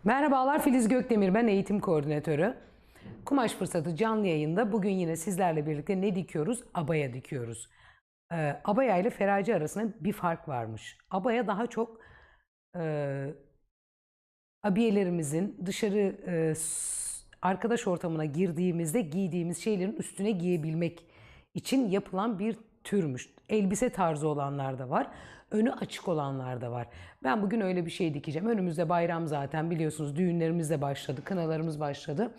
Merhabalar, Filiz Gökdemir, ben eğitim koordinatörü. Kumaş Fırsatı canlı yayında bugün yine sizlerle birlikte ne dikiyoruz? Abaya dikiyoruz. Abaya ile ferace arasında bir fark varmış. Abaya daha çok e, abiyelerimizin dışarı arkadaş ortamına girdiğimizde giydiğimiz şeylerin üstüne giyebilmek için yapılan bir türmüş. Elbise tarzı olanlar da var. Önü açık olanlar da var. Ben bugün öyle bir şey dikeceğim. Önümüzde bayram zaten biliyorsunuz. Düğünlerimiz de başladı. Kınalarımız başladı.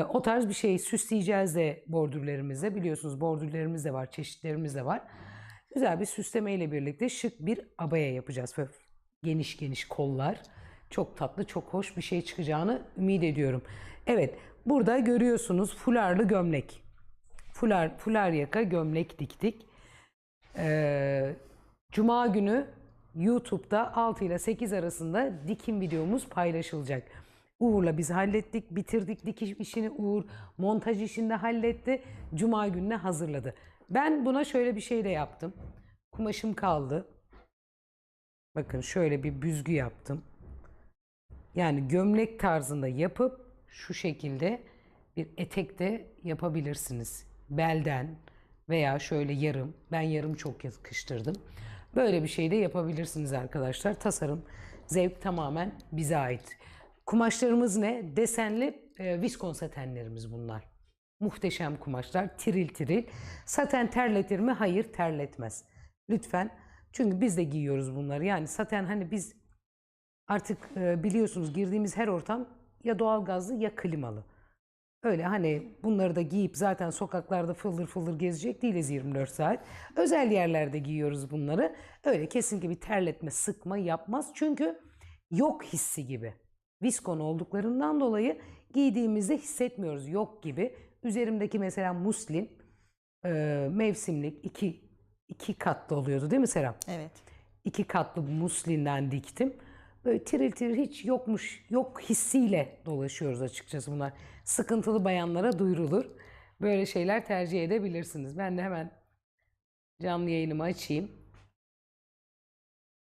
O tarz bir şey süsleyeceğiz de bordürlerimizle. Biliyorsunuz bordürlerimiz de var. Çeşitlerimiz de var. Güzel bir süslemeyle birlikte şık bir abaya yapacağız. Böyle geniş geniş kollar. Çok tatlı, çok hoş bir şey çıkacağını ümit ediyorum. Evet, burada görüyorsunuz fularlı gömlek. Fular yaka gömlek diktik. Cuma günü YouTube'da 6 ile 8 arasında dikim videomuz paylaşılacak. Uğur'la biz hallettik, bitirdik dikiş işini. Uğur montaj işini de halletti. Cuma gününe hazırladı. Ben buna şöyle bir şey de yaptım. Kumaşım kaldı. Bakın şöyle bir büzgü yaptım. Yani gömlek tarzında yapıp şu şekilde bir etek de yapabilirsiniz. Belden veya şöyle yarım. Ben yarım çok yakıştırdım. Böyle bir şey de yapabilirsiniz arkadaşlar. Tasarım, zevk tamamen bize ait. Kumaşlarımız ne? Desenli viskon satenlerimiz bunlar. Muhteşem kumaşlar, tiril tiril. Saten terletir mi? Hayır, terletmez. Lütfen. Çünkü biz de giyiyoruz bunları. Yani saten hani biz artık biliyorsunuz girdiğimiz her ortam ya doğalgazlı ya klimalı. Öyle hani bunları da giyip zaten sokaklarda fıldır fıldır gezecek değiliz 24 saat. Özel yerlerde giyiyoruz bunları. Öyle kesinlikle bir terletme, sıkma yapmaz. Çünkü yok hissi gibi. Viskon olduklarından dolayı giydiğimizde hissetmiyoruz yok gibi. Üzerimdeki mesela muslin mevsimlik iki katlı oluyordu değil mi Serap? Evet. 2 katlı muslinden diktim. Böyle tiril tiril hiç yokmuş, yok hissiyle dolaşıyoruz açıkçası bunlar. Sıkıntılı bayanlara duyurulur. Böyle şeyler tercih edebilirsiniz. Ben de hemen canlı yayınımı açayım.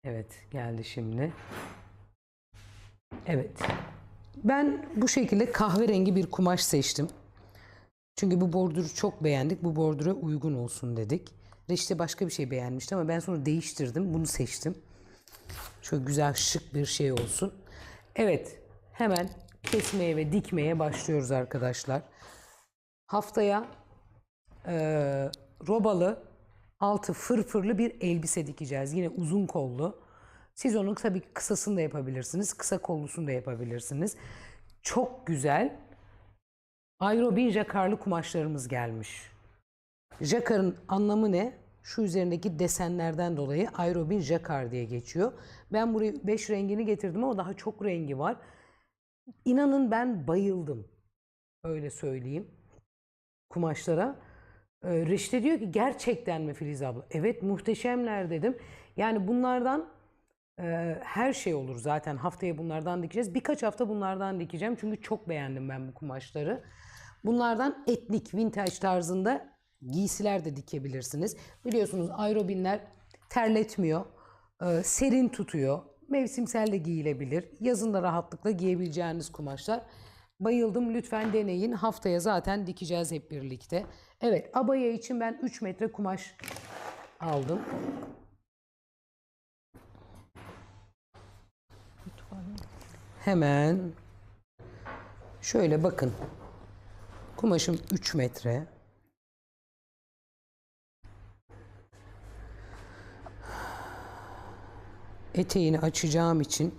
Evet, geldi şimdi. Evet. Ben bu şekilde kahverengi bir kumaş seçtim. Çünkü bu bordürü çok beğendik. Bu bordüre uygun olsun dedik. Reçete başka bir şey beğenmişti ama ben sonra değiştirdim. Bunu seçtim. Şöyle güzel şık bir şey olsun. Evet, hemen kesmeye ve dikmeye başlıyoruz arkadaşlar. Haftaya robalı, altı fırfırlı bir elbise dikeceğiz. Yine uzun kollu. Siz onun tabii ki kısasını da yapabilirsiniz. Kısa kollusunu da yapabilirsiniz. Çok güzel aerobin jakarlı kumaşlarımız gelmiş. Jakar'ın anlamı ne? Şu üzerindeki desenlerden dolayı aerobin jakar diye geçiyor. Ben buraya 5 rengini getirdim ama daha çok rengi var. İnanın ben bayıldım. Öyle söyleyeyim kumaşlara. Reşte diyor ki gerçekten mi Filiz abla? Evet muhteşemler dedim. Yani bunlardan her şey olur zaten. Haftaya bunlardan dikeceğiz. Birkaç hafta bunlardan dikeceğim. Çünkü çok beğendim ben bu kumaşları. Bunlardan etnik, vintage tarzında giysiler de dikebilirsiniz. Biliyorsunuz aerobinler terletmiyor, serin tutuyor. Mevsimsel de giyilebilir. Yazın da rahatlıkla giyebileceğiniz kumaşlar. Bayıldım. Lütfen deneyin. Haftaya zaten dikeceğiz hep birlikte. Evet, abaya için ben 3 metre kumaş aldım. Hemen şöyle bakın. Kumaşım 3 metre. Eteğini açacağım için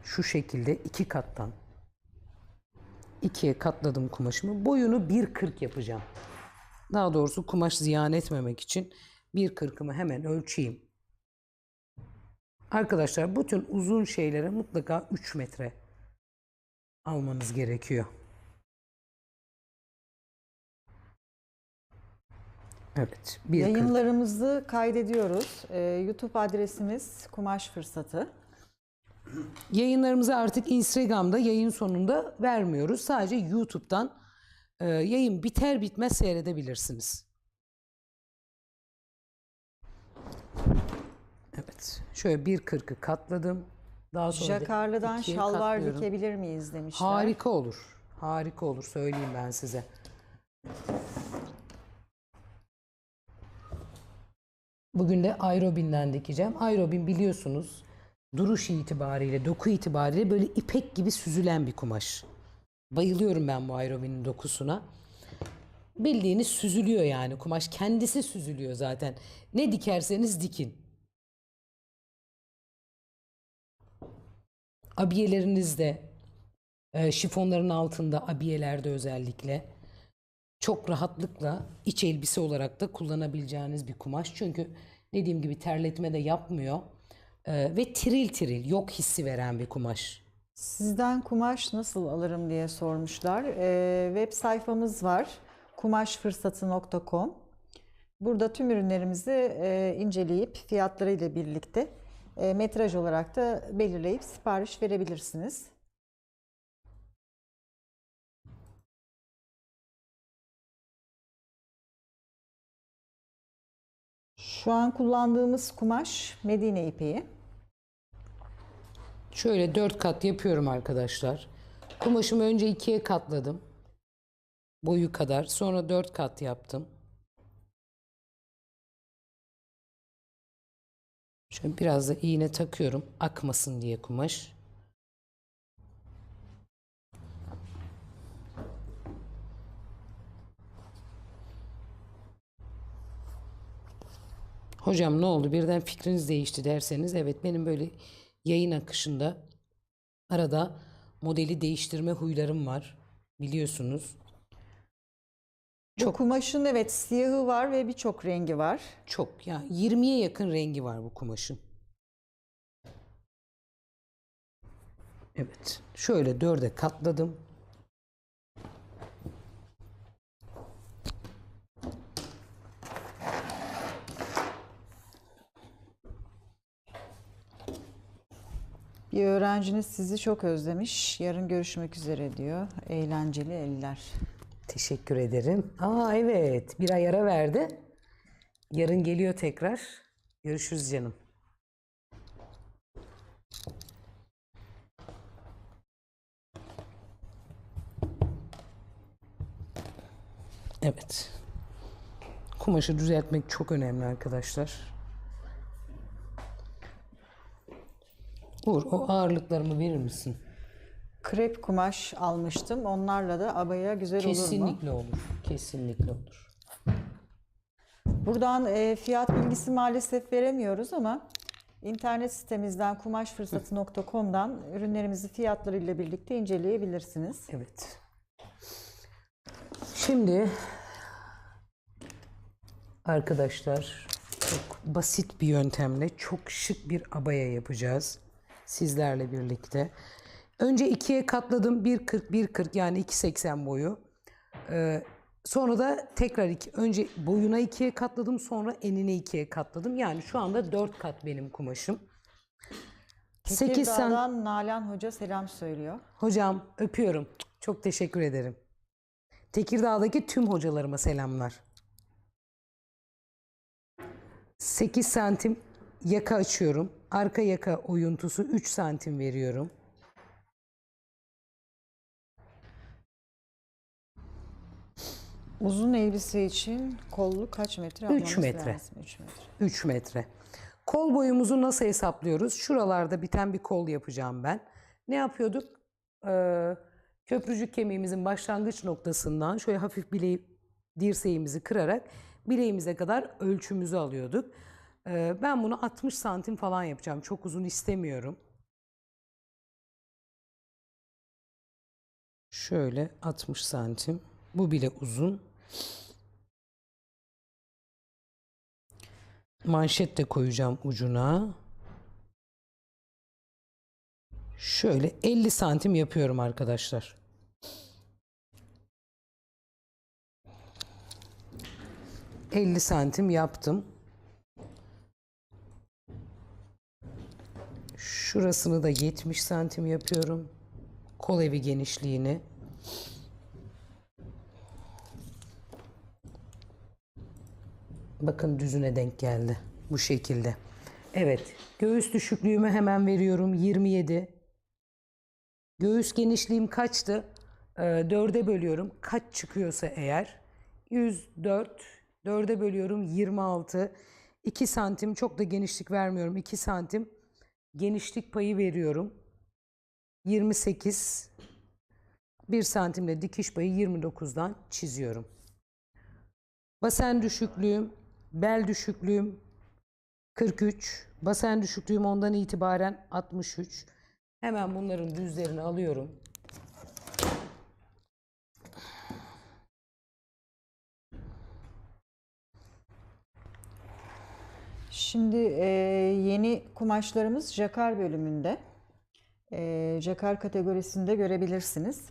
şu şekilde 2 kattan 2'ye katladım kumaşımı. Boyunu 1,40 yapacağım. Daha doğrusu kumaş ziyan etmemek için 1,40'ımı hemen ölçeyim. Arkadaşlar bütün uzun şeylere mutlaka 3 metre almanız gerekiyor. Evet. Yayınlarımızı kaydediyoruz. YouTube adresimiz Kumaş Fırsatı. Yayınlarımızı artık Instagram'da yayın sonunda vermiyoruz. Sadece YouTube'dan yayın biter bitmez seyredebilirsiniz. Evet. Şöyle 1,40'ı katladım. Daha sonra da Jakarlı'dan ikiye şalvar katlıyorum. dikebilir miyiz demişler. Harika olur. Harika olur söyleyeyim ben size. Bugün de aerobin'den dikeceğim. Aerobin biliyorsunuz duruş itibariyle, doku itibariyle böyle ipek gibi süzülen bir kumaş. Bayılıyorum ben bu aerobinin dokusuna. Bildiğiniz süzülüyor yani kumaş. Kendisi süzülüyor zaten. Ne dikerseniz dikin. Abiyelerinizde, şifonların altında, abiyelerde özellikle çok rahatlıkla iç elbise olarak da kullanabileceğiniz bir kumaş. Çünkü dediğim gibi terletme de yapmıyor. Ve tiril tiril, yok hissi veren bir kumaş. Sizden kumaş nasıl alırım diye sormuşlar. Web sayfamız var. kumaşfırsatı.com. Burada tüm ürünlerimizi inceleyip fiyatlarıyla birlikte metraj olarak da belirleyip sipariş verebilirsiniz. Şu an kullandığımız kumaş Medine ipeği. Şöyle 4 kat yapıyorum arkadaşlar. Kumaşımı önce 2'ye katladım. Boyu kadar. Sonra 4 kat yaptım. Şöyle biraz da iğne takıyorum. Akmasın diye kumaş. Hocam ne oldu? Birden fikriniz değişti derseniz evet benim böyle yayın akışında arada modeli değiştirme huylarım var. Biliyorsunuz. Bu kumaşın evet siyahı var ve birçok rengi var. Çok ya 20'ye yakın rengi var bu kumaşın. Evet. Şöyle 4'e katladım. Bir öğrenciniz sizi çok özlemiş. Yarın görüşmek üzere diyor. Eğlenceli eller. Teşekkür ederim. Aa evet. Bir ay ara verdi. Yarın geliyor tekrar. Görüşürüz canım. Evet. Kumaşı düzeltmek çok önemli arkadaşlar. Uğur o ağırlıklarımı verir misin? Krep kumaş almıştım. Onlarla da abaya güzel olur mu? Kesinlikle olur. Kesinlikle olur. Buradan fiyat bilgisi maalesef veremiyoruz ama internet sitemizden kumaşfırsatı.com'dan ürünlerimizi fiyatlarıyla birlikte inceleyebilirsiniz. Evet. Şimdi arkadaşlar çok basit bir yöntemle çok şık bir abaya yapacağız sizlerle birlikte. Önce 2'ye katladım 1.40 1.40 yani 2.80 boyu. Sonra da tekrar önce boyuna 2'ye katladım sonra enine 2'ye katladım. Yani şu anda 4 kat benim kumaşım. 8 santim. Tekirdağ'dan Nalan Hoca selam söylüyor. Hocam öpüyorum. Çok teşekkür ederim. Tekirdağ'daki tüm hocalarıma selamlar. 8 santim yaka açıyorum. Arka yaka oyuntusu 3 santim veriyorum. Uzun elbise için kollu kaç metre almamız 3 metre. lazım? 3 metre. 3 metre. Kol boyumuzu nasıl hesaplıyoruz? Şuralarda biten bir kol yapacağım ben. Ne yapıyorduk? Köprücük kemiğimizin başlangıç noktasından şöyle hafif dirseğimizi kırarak bileğimize kadar ölçümüzü alıyorduk. Ben bunu 60 santim falan yapacağım. Çok uzun istemiyorum. Şöyle 60 santim. Bu bile uzun. Manşet de koyacağım ucuna. Şöyle 50 santim yapıyorum arkadaşlar. ...50 santim yaptım. Şurasını da 70 santim yapıyorum. Kol evi genişliğini. Bakın düzüne denk geldi. Bu şekilde. Evet. Göğüs düşüklüğümü hemen veriyorum. 27. Göğüs genişliğim kaçtı? 4'e bölüyorum. Kaç çıkıyorsa eğer. 104. 4'e bölüyorum. 26. 2 santim. Çok da genişlik vermiyorum. 2 santim. Genişlik payı veriyorum. 28. 1 santimle dikiş payı 29'dan çiziyorum. Basen düşüklüğüm, bel düşüklüğüm 43. Basen düşüklüğüm ondan itibaren 63. Hemen bunların düzlerini alıyorum. Şimdi yeni kumaşlarımız jakar bölümünde. Jakar kategorisinde görebilirsiniz.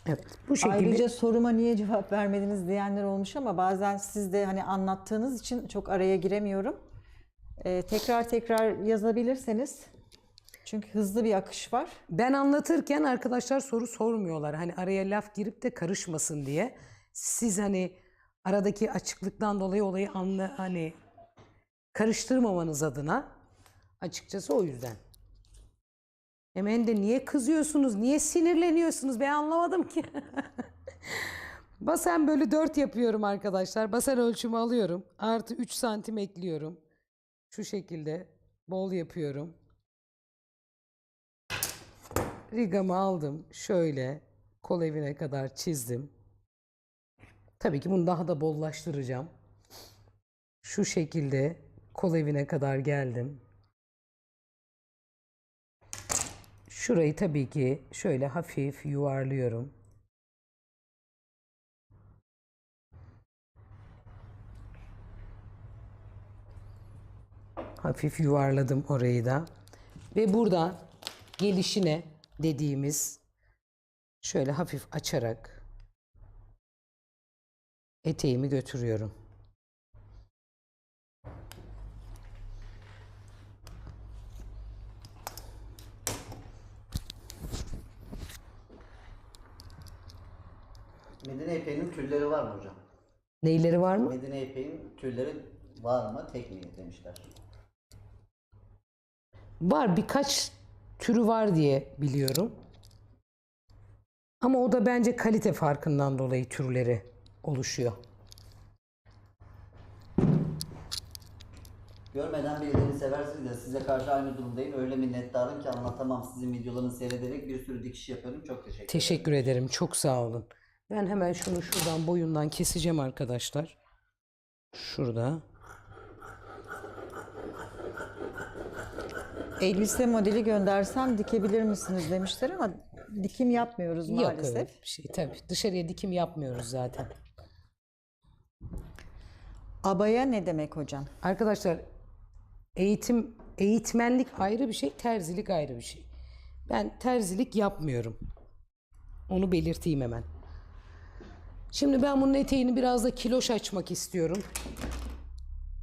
Evet, bu şekilde. Ayrıca soruma niye cevap vermediniz diyenler olmuş ama bazen siz de hani anlattığınız için çok araya giremiyorum. Tekrar yazabilirseniz. Çünkü hızlı bir akış var. Ben anlatırken arkadaşlar soru sormuyorlar. Hani araya laf girip de karışmasın diye. Siz hani aradaki açıklıktan dolayı olayı hani karıştırmamanız adına, açıkçası o yüzden. Hemen de niye kızıyorsunuz, niye sinirleniyorsunuz, ben anlamadım ki. Basen bölü 4 yapıyorum arkadaşlar. Basen ölçümü alıyorum. Artı 3 santim ekliyorum. Şu şekilde bol yapıyorum. Rigamı aldım. Şöyle kol evine kadar çizdim. Tabii ki bunu daha da bollaştıracağım. Şu şekilde kol evine kadar geldim. Şurayı tabii ki şöyle hafif yuvarlıyorum. Hafif yuvarladım orayı da. Ve buradan gelişine dediğimiz şöyle hafif açarak eteğimi götürüyorum. Medine ipeğinin tülleri var mı hocam? Neyleri var mı? Medine ipeğin tülleri var mı? Tek mi demişler. Var, birkaç türü var diye biliyorum. Ama o da bence kalite farkından dolayı türleri oluşuyor. Görmeden birilerini seversiniz ya, size karşı aynı durumdayım. Öyle minnettarım ki anlatamam. Sizin videolarını seyrederek bir sürü dikiş yapıyorum. Çok teşekkür ederim. Teşekkür ederim. Çok sağ olun. Ben hemen şunu şuradan boyundan keseceğim arkadaşlar. Şurada. Elbise modeli göndersem dikebilir misiniz demişler ama dikim yapmıyoruz Yok maalesef. öyle bir şey tabii. Dışarıya dikim yapmıyoruz zaten. Abaya ne demek hocam? Arkadaşlar eğitmenlik ayrı bir şey, terzilik ayrı bir şey. Ben terzilik yapmıyorum. Onu belirteyim hemen. Şimdi ben bunun eteğini biraz da kiloş açmak istiyorum.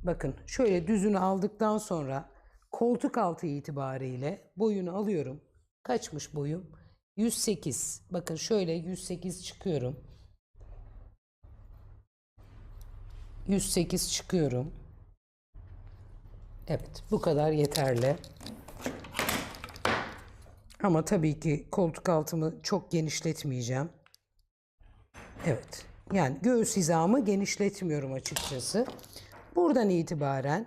Bakın şöyle düzünü aldıktan sonra koltuk altı itibariyle boyunu alıyorum. Kaçmış boyum? 108. Bakın şöyle 108 çıkıyorum. 108 çıkıyorum. Evet, bu kadar yeterli. Ama tabii ki koltuk altımı çok genişletmeyeceğim. Evet. Yani göğüs hizamı genişletmiyorum açıkçası. Buradan itibaren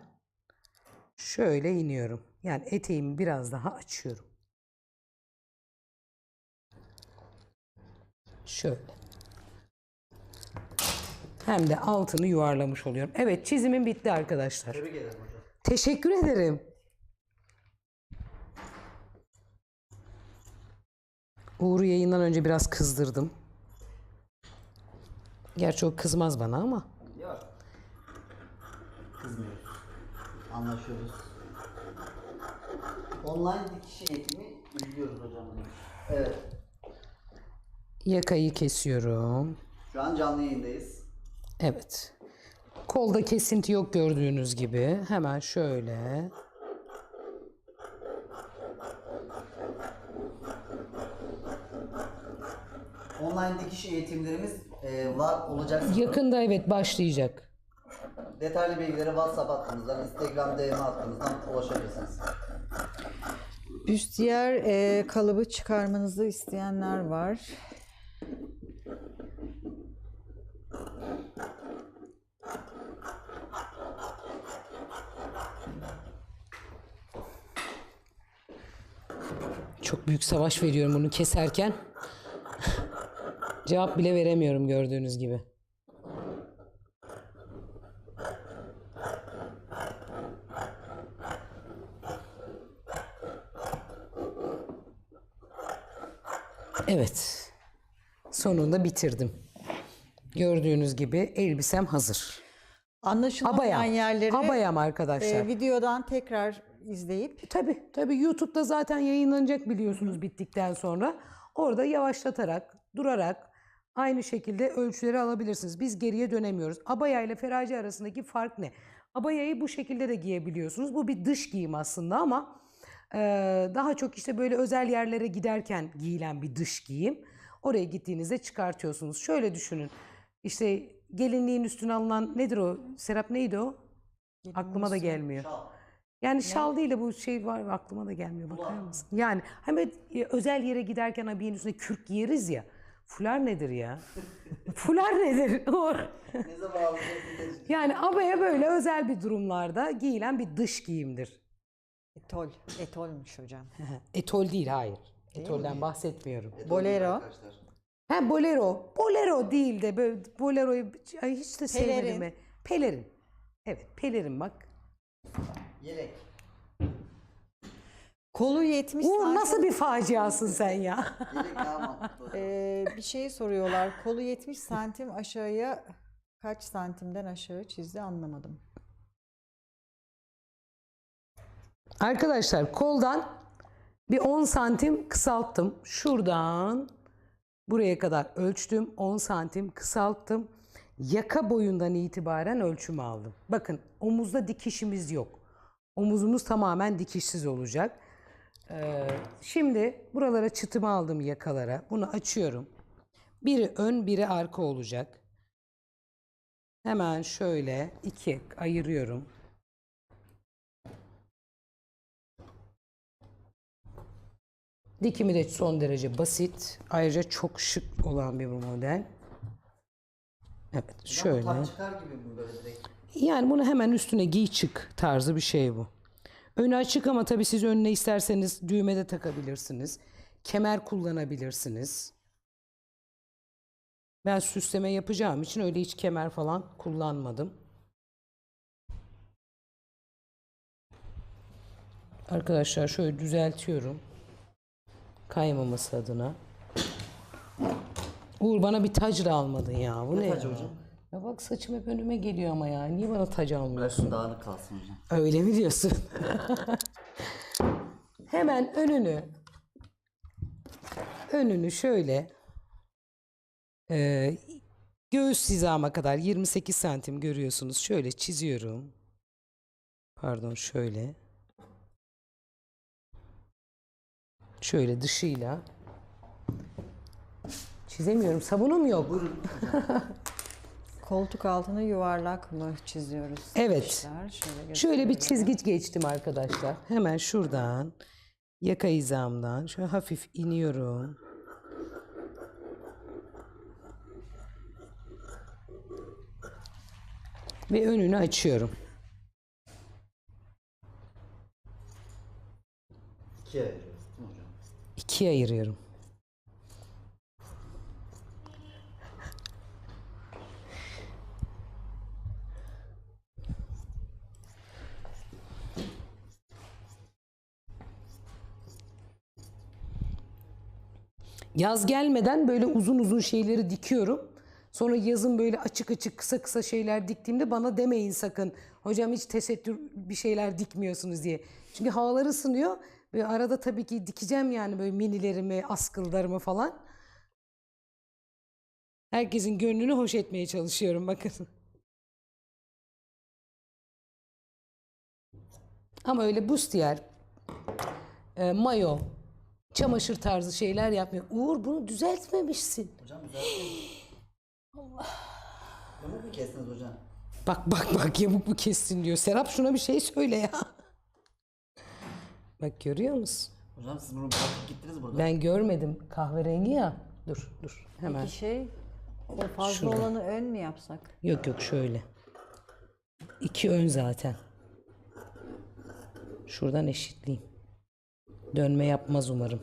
şöyle iniyorum. Yani eteğimi biraz daha açıyorum. Şöyle. Hem de altını yuvarlamış oluyorum. Evet, çizimim bitti arkadaşlar. Tebrik ederim hocam. Teşekkür ederim. Uğur'u yayından önce biraz kızdırdım. Gerçi o kızmaz bana ama. Yok. Kızmıyoruz. Anlaşıyoruz. Online dikiş eğitimi izliyoruz hocam demiş. Evet. Yakayı kesiyorum. Şu an canlı yayındayız. Evet. Kolda kesinti yok gördüğünüz gibi. Hemen şöyle. Online dikiş eğitimlerimiz var olacak. Yakında evet başlayacak. Detaylı bilgilere WhatsApp hattımızdan, Instagram DM hattımızdan ulaşabilirsiniz. Büstiyer kalıbı çıkarmanızı isteyenler var. Çok büyük savaş veriyorum bunu keserken. Cevap bile veremiyorum gördüğünüz gibi. Evet. Sonunda bitirdim. Gördüğünüz gibi elbisem hazır. Anlaşılmayan yerleri Abayam arkadaşlar. videodan tekrar izleyip Tabii YouTube'da zaten yayınlanacak biliyorsunuz bittikten sonra. Orada yavaşlatarak, durarak aynı şekilde ölçüleri alabilirsiniz. Biz geriye dönemiyoruz. Abaya ile ferace arasındaki fark ne? Abayayı bu şekilde de giyebiliyorsunuz. Bu bir dış giyim aslında ama daha çok işte böyle özel yerlere giderken giyilen bir dış giyim. Oraya gittiğinizde çıkartıyorsunuz. Şöyle düşünün. İşte gelinliğin üstüne alınan nedir o? Serap neydi o? Aklıma da gelmiyor. Yani şal değil de bu şey var aklıma da gelmiyor bakar mısın? Yani hemen özel yere giderken abiyenin üstüne kürk giyeriz ya. Fular nedir ya? Fular nedir? Ne zaman alacaksınız? Yani abaya böyle özel bir durumlarda giyilen bir dış giyimdir. etolmuş hocam. Etol değil hayır. Etolden bahsetmiyorum. Bolero. Arkadaşlar. Ha bolero. Bolero değil de böyle boleroyu hiç de sevmedim. Pelerin. Pelerin. Evet pelerin bak. Yelek. Kolu 70 Uğur santim. nasıl bir faciasın sen ya? Yelek daha mantıklı. Bir şey soruyorlar. Kolu 70 santim aşağıya kaç santimden aşağı çizdi anlamadım. Arkadaşlar koldan bir 10 santim kısalttım. Şuradan buraya kadar ölçtüm. 10 santim kısalttım. Yaka boyundan itibaren ölçümü aldım. Bakın omuzda dikişimiz yok. Omuzumuz tamamen dikişsiz olacak. Şimdi buralara çıtımı aldım yakalara. Bunu açıyorum. Biri ön biri arka olacak. Hemen şöyle ikiye ayırıyorum. Dikimi de son derece basit. Ayrıca çok şık olan bir model. Evet şöyle. Tam çıkar gibi mi böyle direkt? Yani bunu hemen üstüne giy çık tarzı bir şey bu. Önü açık ama tabii siz önüne isterseniz düğme de takabilirsiniz. Kemer kullanabilirsiniz. Ben süsleme yapacağım için öyle hiç kemer falan kullanmadım. Arkadaşlar şöyle düzeltiyorum. Kaymaması adına. Uğur bana bir tac da almadın ya. Bu ne tac ya? hocam? Ya bak saçım hep önüme geliyor ama ya. Niye bana tac almıyorsun? Dağınık kalsın hocam. Öyle mi diyorsun? Hemen önünü şöyle göğüs hizama kadar 28 santim görüyorsunuz. Şöyle çiziyorum. Pardon şöyle. Şöyle dışıyla. Çizemiyorum. Sabunum yok. Koltuk altını yuvarlak mı çiziyoruz? Evet. Şöyle bir çizgi geçtim arkadaşlar. Hemen şuradan yaka hizamdan şöyle hafif iniyorum. Ve önünü açıyorum. İkiye ayırıyoruz değil mi hocam? İkiye ayırıyorum. Yaz gelmeden böyle uzun uzun şeyleri dikiyorum. Sonra yazın böyle açık açık kısa kısa şeyler diktiğimde bana demeyin sakın. Hocam hiç tesettür bir şeyler dikmiyorsunuz diye. Çünkü havalar ısınıyor. Ve arada tabii ki dikeceğim yani böyle minilerimi, askıllarımı falan. Herkesin gönlünü hoş etmeye çalışıyorum bakın. Ama öyle bustiyer, mayo, çamaşır tarzı şeyler yapmıyor. Uğur bunu düzeltmemişsin. Hocam güzel. Allah. Yamuk mu kestiniz hocam? Bak yamuk mu kestin diyor. Serap şuna bir şey söyle ya. Bak görüyor musun? Hocam siz bunu bırakıp gittiniz burada. Ben görmedim kahverengi ya. Dur hemen. Peki o fazla Şurada. olanı ön mü yapsak? Yok şöyle. 2 ön zaten. Şuradan eşitleyeyim. Dönme yapmaz umarım.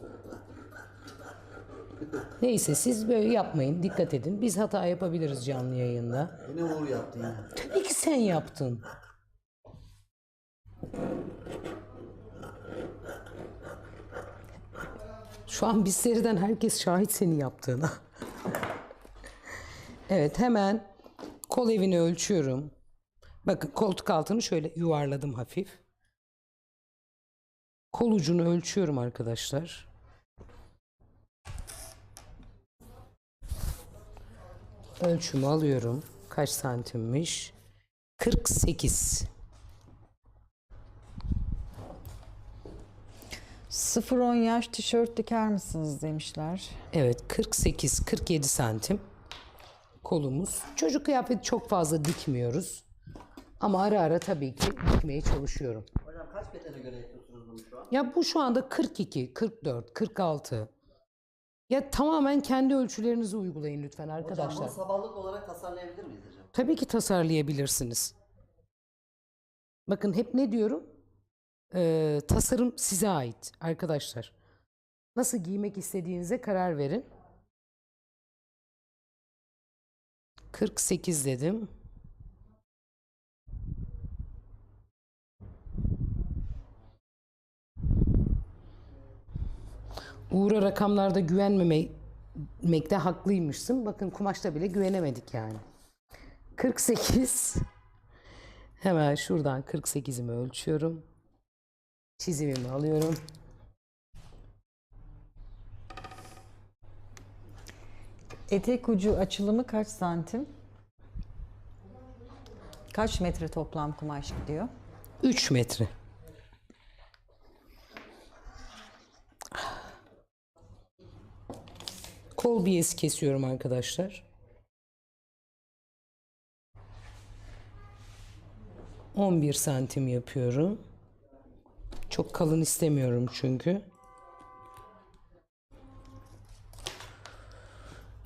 Neyse siz böyle yapmayın. Dikkat edin. Biz hata yapabiliriz canlı yayında. Yine Uğur yaptı yine. Tabii ki sen yaptın. Şu an biz seriden herkes şahit senin yaptığına. Evet hemen kol evini ölçüyorum. Bakın koltuk altını şöyle yuvarladım hafif. Kol ucunu ölçüyorum arkadaşlar. Ölçümü alıyorum. Kaç santimmiş? 48. 0-10 yaş tişört diker misiniz demişler. Evet 48-47 santim kolumuz. Çocuk kıyafeti çok fazla dikmiyoruz. Ama ara ara tabii ki dikmeye çalışıyorum. Hocam kaç bedene göre yapıyorsunuz bunu şu an? Ya bu şu anda 42, 44, 46. Ya tamamen kendi ölçülerinizi uygulayın lütfen Hocam arkadaşlar. bunu sabahlık olarak tasarlayabilir miyiz hocam? Tabii ki tasarlayabilirsiniz. Bakın hep ne diyorum? Tasarım size ait arkadaşlar. Nasıl giymek istediğinize karar verin. 48 dedim. Uğur'a rakamlarda güvenmemekte haklıymışsın. Bakın kumaşta bile güvenemedik yani. 48. Hemen şuradan 48'imi ölçüyorum. Çizimimi alıyorum. Etek ucu açılımı kaç santim? Kaç metre toplam kumaş gidiyor? 3 metre. Kol biyesi kesiyorum arkadaşlar. 11 santim yapıyorum. Çok kalın istemiyorum çünkü.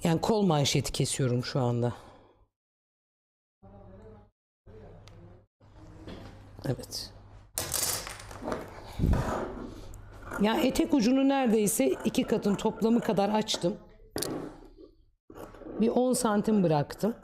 Yani kol manşeti kesiyorum şu anda. Evet. Ya etek ucunu neredeyse 2 katın toplamı kadar açtım. Bir 10 santim bıraktım.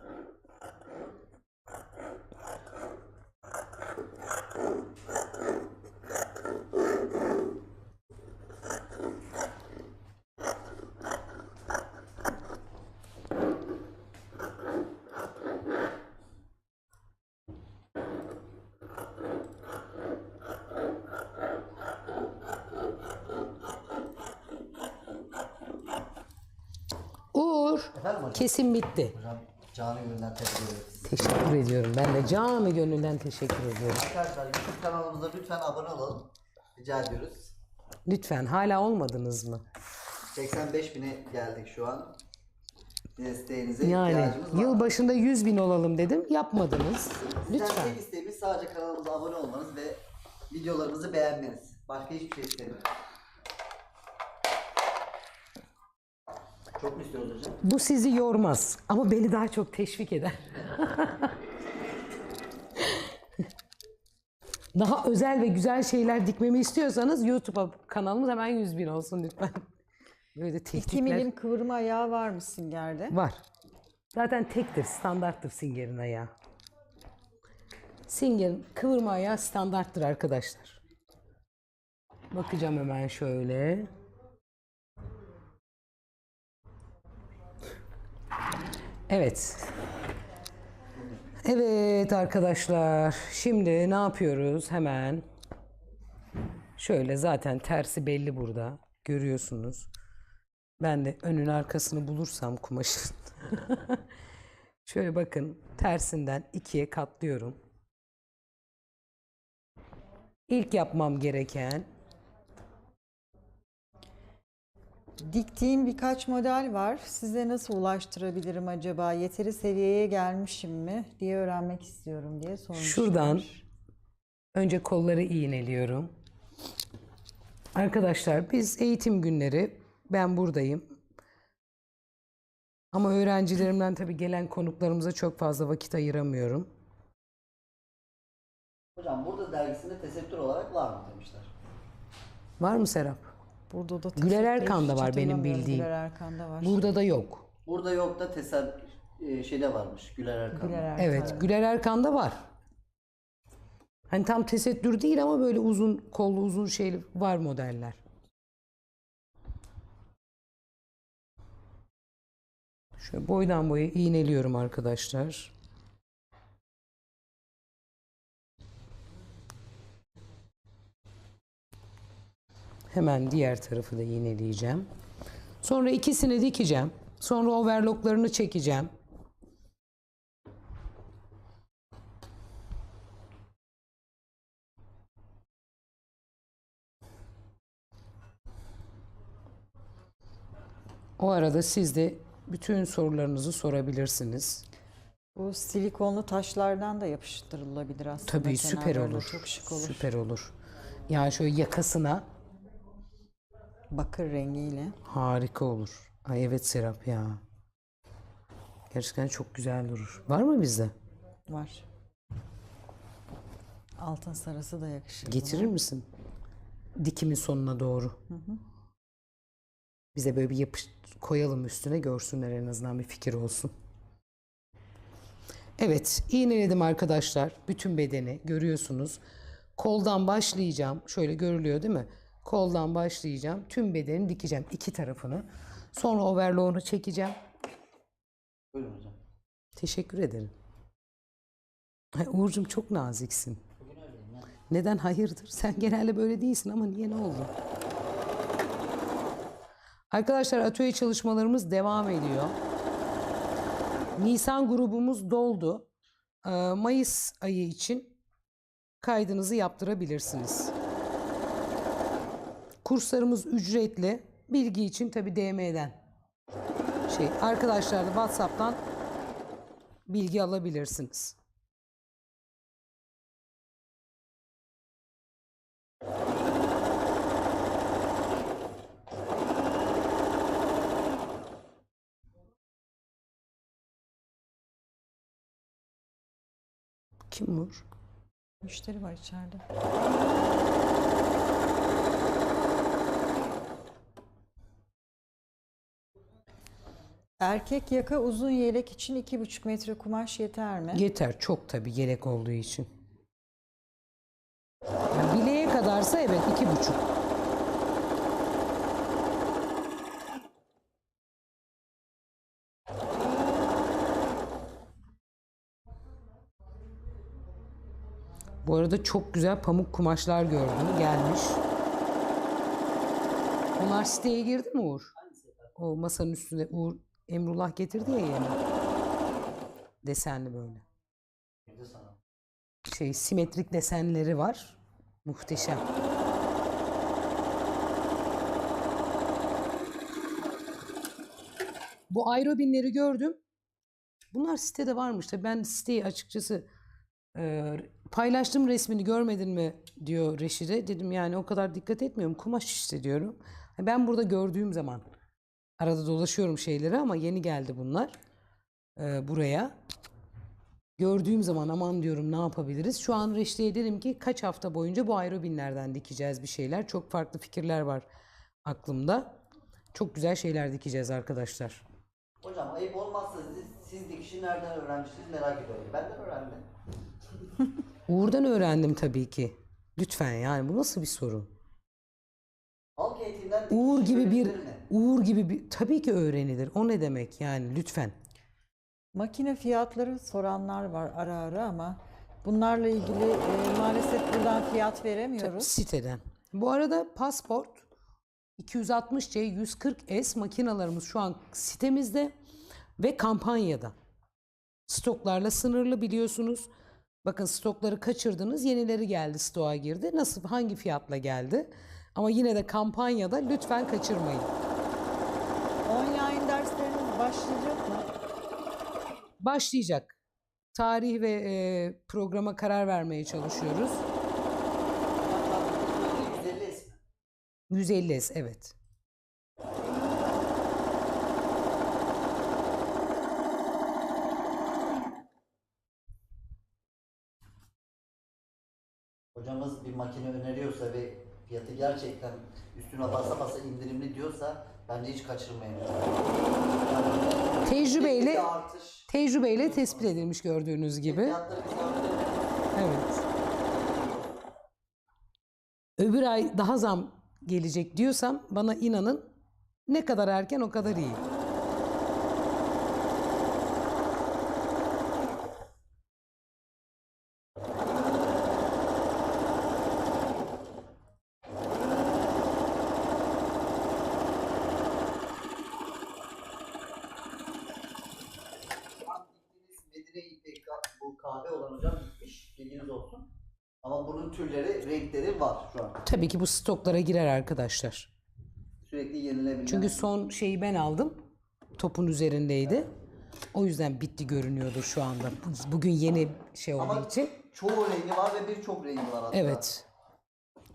Uğur, Efendim hocam? kesim bitti. Hocam canı gönülden teşekkür ederiz. Teşekkür ediyorum. Ben de canı gönülden teşekkür ediyorum. Arkadaşlar YouTube kanalımıza lütfen abone olalım. Rica ediyoruz. Lütfen hala olmadınız mı? 85 bine geldik şu an. Desteğinize Yani ihtiyacımız var. yıl başında 100.000 olalım dedim. Yapmadınız. Sizden Lütfen. tek isteğimiz sadece kanalımıza abone olmanız ve videolarımızı beğenmeniz. Başka hiçbir şey istemiyoruz. Çok mu istiyoruz hocam? Bu sizi yormaz ama beni daha çok teşvik eder. Daha özel ve güzel şeyler dikmemi istiyorsanız YouTube kanalımız hemen 100.000 olsun lütfen. Böyle 2 tehditler milim kıvırma ayağı var mı Singer'de? var. Zaten tektir, standarttır Singer'in ayağı. Singer'in kıvırma ayağı standarttır arkadaşlar. Bakacağım hemen şöyle. Evet. Evet arkadaşlar. Şimdi ne yapıyoruz? Hemen. Şöyle zaten tersi belli burada. Görüyorsunuz. Ben de önün arkasını bulursam kumaşın. Şöyle bakın. Tersinden ikiye katlıyorum. İlk yapmam gereken Diktiğim birkaç model var. Size nasıl ulaştırabilirim acaba? Yeteri seviyeye gelmişim mi diye öğrenmek istiyorum diye sormuşlar. Şuradan önce kolları iğneliyorum. Arkadaşlar biz eğitim günleri ben buradayım. Ama öğrencilerimden tabii gelen konuklarımıza çok fazla vakit ayıramıyorum. Hocam burada dergisinde tesettür olarak var mı demişler. Var mı Serap? Burada da Güler Erkan'da hiç var benim hatırlamıyorum. bildiğim. Güler Erkan'da var. Burada da yok. Burada yok da şeyde varmış. Güler Erkan'da. Güler Erkan. Evet, Güler Erkan'da var. Hani tam tesettür değil ama böyle uzun kollu uzun şeyli var modeller. Şöyle boydan boya iğneliyorum arkadaşlar. Hemen diğer tarafı da iğneleyeceğim. Sonra ikisini dikeceğim. Sonra overlocklarını çekeceğim. O arada siz de bütün sorularınızı sorabilirsiniz. Bu silikonlu taşlardan da yapıştırılabilir aslında. Tabii süper Kenarlarına olur. Çok şık olur. Süper olur. Yani şöyle yakasına Bakır rengiyle. harika olur. Ay evet Serap ya. Gerçekten çok güzel durur. Var mı bizde? Var. Altın sarısı da yakışır. Getirir misin? Dikimin sonuna doğru. Bize böyle bir koyalım üstüne görsünler en azından bir fikir olsun. Evet, iğneledim arkadaşlar. Bütün bedeni görüyorsunuz. Koldan başlayacağım. Şöyle görülüyor değil mi? Koldan başlayacağım. Tüm bedeni dikeceğim iki tarafını. Sonra overlock'unu çekeceğim. Buyurun hocam. Teşekkür ederim. Ay Uğur'cum çok naziksin. Bugün öyleyim ya. Neden hayırdır? Sen genelde böyle değilsin ama niye ne oldu? Arkadaşlar atölye çalışmalarımız devam ediyor. Nisan grubumuz doldu. Mayıs ayı için kaydınızı yaptırabilirsiniz. Kurslarımız ücretli. Bilgi için tabii DM'den. Arkadaşlar da WhatsApp'tan bilgi alabilirsiniz. Kim Nur? Müşteri var içeride. Erkek yaka uzun yelek için 2,5 metre kumaş yeter mi? Yeter çok tabii yelek olduğu için. Yani bileğe kadarsa evet 2,5. Bu arada çok güzel pamuk kumaşlar gördüm gelmiş. Onlar siteye girdi mi Uğur? O masanın üstünde Uğur Emrullah getirdi ya yeni. Desenli böyle. Bir de sana. Simetrik desenleri var. Muhteşem. Bu aerobinleri gördüm. Bunlar sitede varmış da ben siteyi açıkçası paylaştım resmini görmedin mi diyor Reşide. Dedim yani o kadar dikkat etmiyorum. Kumaş işte diyorum. Ben burada gördüğüm zaman arada dolaşıyorum şeyleri ama yeni geldi bunlar buraya. Gördüğüm zaman aman diyorum ne yapabiliriz? Şu an Reşide'ye dedim ki kaç hafta boyunca bu aerobinlerden dikeceğiz bir şeyler. Çok farklı fikirler var aklımda. Çok güzel şeyler dikeceğiz arkadaşlar. Hocam ayıp olmazsa siz dikişi nereden öğrenmişsiniz merak ediyorum. Benden öğrendim. Uğur'dan öğrendim tabii ki. Lütfen yani bu nasıl bir soru? Halk eğitimden dikiş Uğur gibi bir öğrenilir mi? Uğur gibi bir tabii ki öğrenilir. O ne demek yani lütfen. Makine fiyatları soranlar var ara ara ama bunlarla ilgili maalesef buradan fiyat veremiyoruz. Siteden. Bu arada Passport 260C 140S makinalarımız şu an sitemizde ve kampanyada. Stoklarla sınırlı biliyorsunuz. Bakın stokları kaçırdınız, yenileri geldi, stoğa girdi. Nasıl, hangi fiyatla geldi? Ama yine de kampanyada lütfen kaçırmayın. Online dersleriniz başlayacak mı? Başlayacak. Tarih ve programa karar vermeye çalışıyoruz. 150 ismi. 150 evet. Hocamız bir makine öneriyorsa ve fiyatı gerçekten üstüne basa basa indirimli diyorsa bence hiç kaçırmayın. Yani Tecrübeyle bir artış. tecrübeyle tespit edilmiş gördüğünüz gibi. Fiyatları biz öğrenemeyiz. Evet. Öbür ay daha zam gelecek diyorsam bana inanın, ne kadar erken o kadar iyi. Medine İpek bu kahve olan hocam gitmiş. Bilginiz olsun. Ama bunun türleri, renkleri var şu an. Tabii ki bu stoklara girer arkadaşlar. Sürekli yenilebilen. Çünkü son şeyi ben aldım. Topun üzerindeydi. O yüzden bitti görünüyordur şu anda. Bugün yeni şey olduğu ama için. çoğu rengi var ve birçok rengi var hatta. Evet.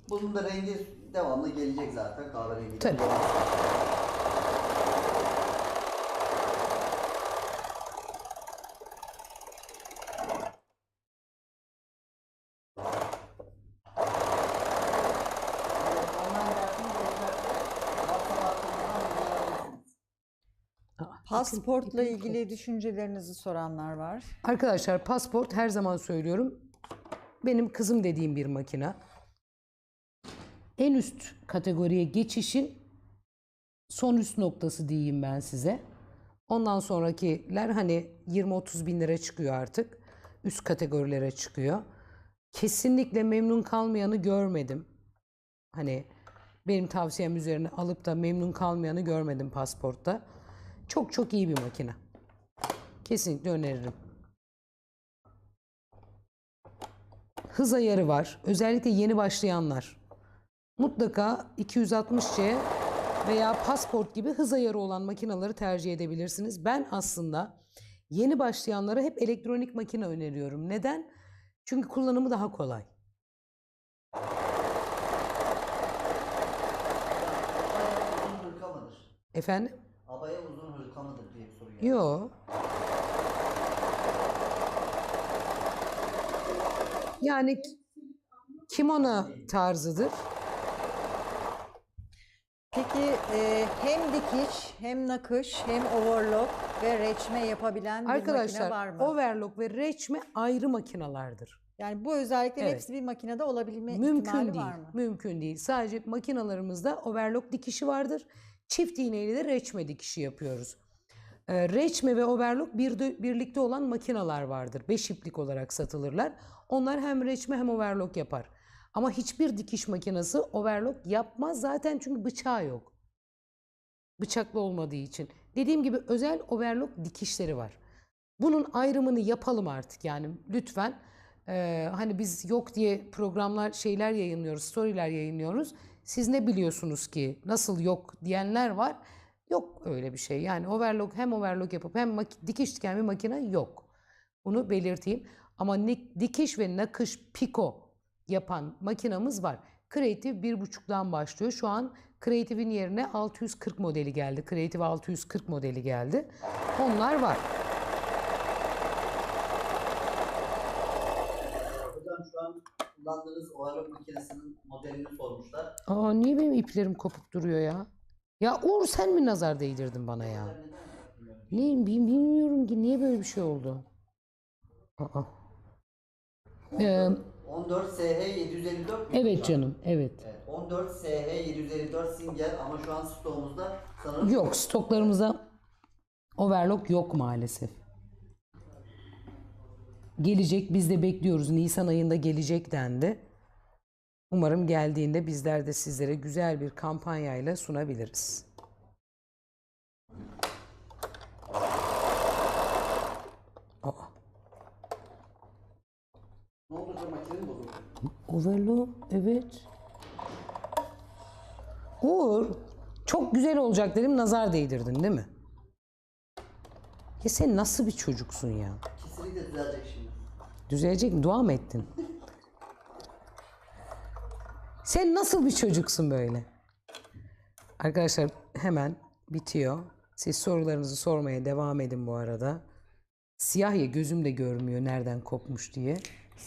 Bunun da rengi devamlı gelecek zaten kahverengi. Tabii. Pasaportla ilgili düşüncelerinizi soranlar var. Arkadaşlar, pasport her zaman söylüyorum, benim kızım dediğim bir makine. En üst kategoriye geçişin son üst noktası diyeyim ben size. Ondan sonrakiler hani 20-30 bin lira çıkıyor artık. Üst kategorilere çıkıyor. Kesinlikle memnun kalmayanı görmedim. Hani benim tavsiyem üzerine alıp da memnun kalmayanı görmedim pasportta. Çok çok iyi bir makine. Kesinlikle öneririm. Hız ayarı var. Özellikle yeni başlayanlar. Mutlaka 260C veya pasport gibi hız ayarı olan makineleri tercih edebilirsiniz. Ben aslında yeni başlayanlara hep elektronik makine öneriyorum. Neden? Çünkü kullanımı daha kolay. Abaya uzun hırka mıdır? Efendim? Abaya uzun hırka mıdır diye bir soru geldi. Yo. Yani kimono tarzıdır. Peki hem dikiş, hem nakış, hem overlock ve reçme yapabilen bir makine var Arkadaşlar, mı? overlock ve reçme ayrı makinalardır. Yani bu özelliklerin Evet. hepsi bir makinede olabilme Mümkün ihtimali değil. var mı? Mümkün değil. Sadece makinalarımızda overlock dikişi vardır. Çift iğneyle de reçme dikişi yapıyoruz. Reçme ve overlock birlikte olan makinalar vardır. 5 iplik olarak satılırlar. Onlar hem reçme hem overlock yapar. Ama hiçbir dikiş makinesi overlock yapmaz zaten, çünkü bıçağı yok. Bıçaklı olmadığı için. Dediğim gibi özel overlock dikişleri var. Bunun ayrımını yapalım artık yani lütfen. Hani biz yok diye programlar, şeyler yayınlıyoruz, storyler yayınlıyoruz. Siz ne biliyorsunuz ki, nasıl yok diyenler var. Yok öyle bir şey. Yani overlock, hem overlock yapıp hem dikiş diken bir makine yok. Bunu belirteyim. Ama dikiş ve nakış piko yapan makinamız var. Creative 1.5'dan başlıyor. Şu an Creative'in yerine 640 modeli geldi. Creative 640 modeli geldi. Onlar var. Hocam şu an kullandığınız overlock makinesinin modelini sormuşlar. Aa, niye benim iplerim kopup duruyor ya? Ya Uğur, sen mi nazar değdirdin bana ya? Ne bilmiyorum ki, niye böyle bir şey oldu? Aa. 14 SH 754 mi? Evet canım, evet. Evet, 14 SH 754 single ama şu an stoğumuzda sanırım Yok, stoklarımıza overlock yok maalesef. Gelecek, biz de bekliyoruz. Nisan ayında gelecek dendi. Umarım geldiğinde bizler de sizlere güzel bir kampanyayla sunabiliriz. Aa, Ne oldu hocam, makinenin bozuldu? overlock, evet. Uğur, Çok güzel olacak dedim, nazar değdirdin değil mi? Ya sen nasıl bir çocuksun ya? Kesinlikle düzelecek şimdi. Düzelecek mi? Dua mı ettin? Sen nasıl bir çocuksun böyle? Arkadaşlar hemen bitiyor. Siz sorularınızı sormaya devam edin bu arada. Siyah ya, gözüm de görmüyor nereden kopmuş diye.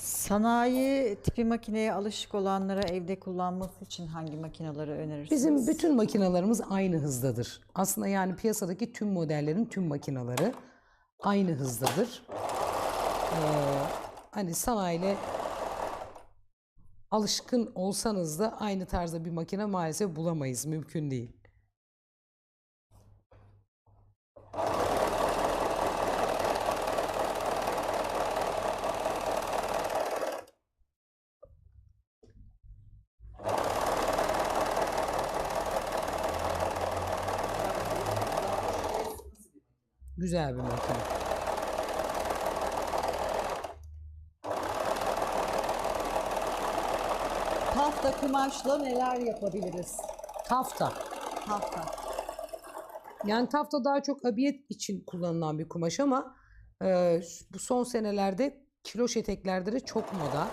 Sanayi tipi makineye alışık olanlara evde kullanması için hangi makineleri önerirsiniz? Bizim bütün makinalarımız aynı hızdadır. Aslında yani piyasadaki tüm modellerin tüm makinaları aynı hızdadır. Hani sanayiyle alışkın olsanız da aynı tarzda bir makine maalesef bulamayız. Mümkün değil. Güzel bir makine. Tafta kumaşla neler yapabiliriz? Tafta. Tafta. Yani tafta daha çok abiyet için kullanılan bir kumaş ama bu son senelerde kiloş eteklerde de çok moda.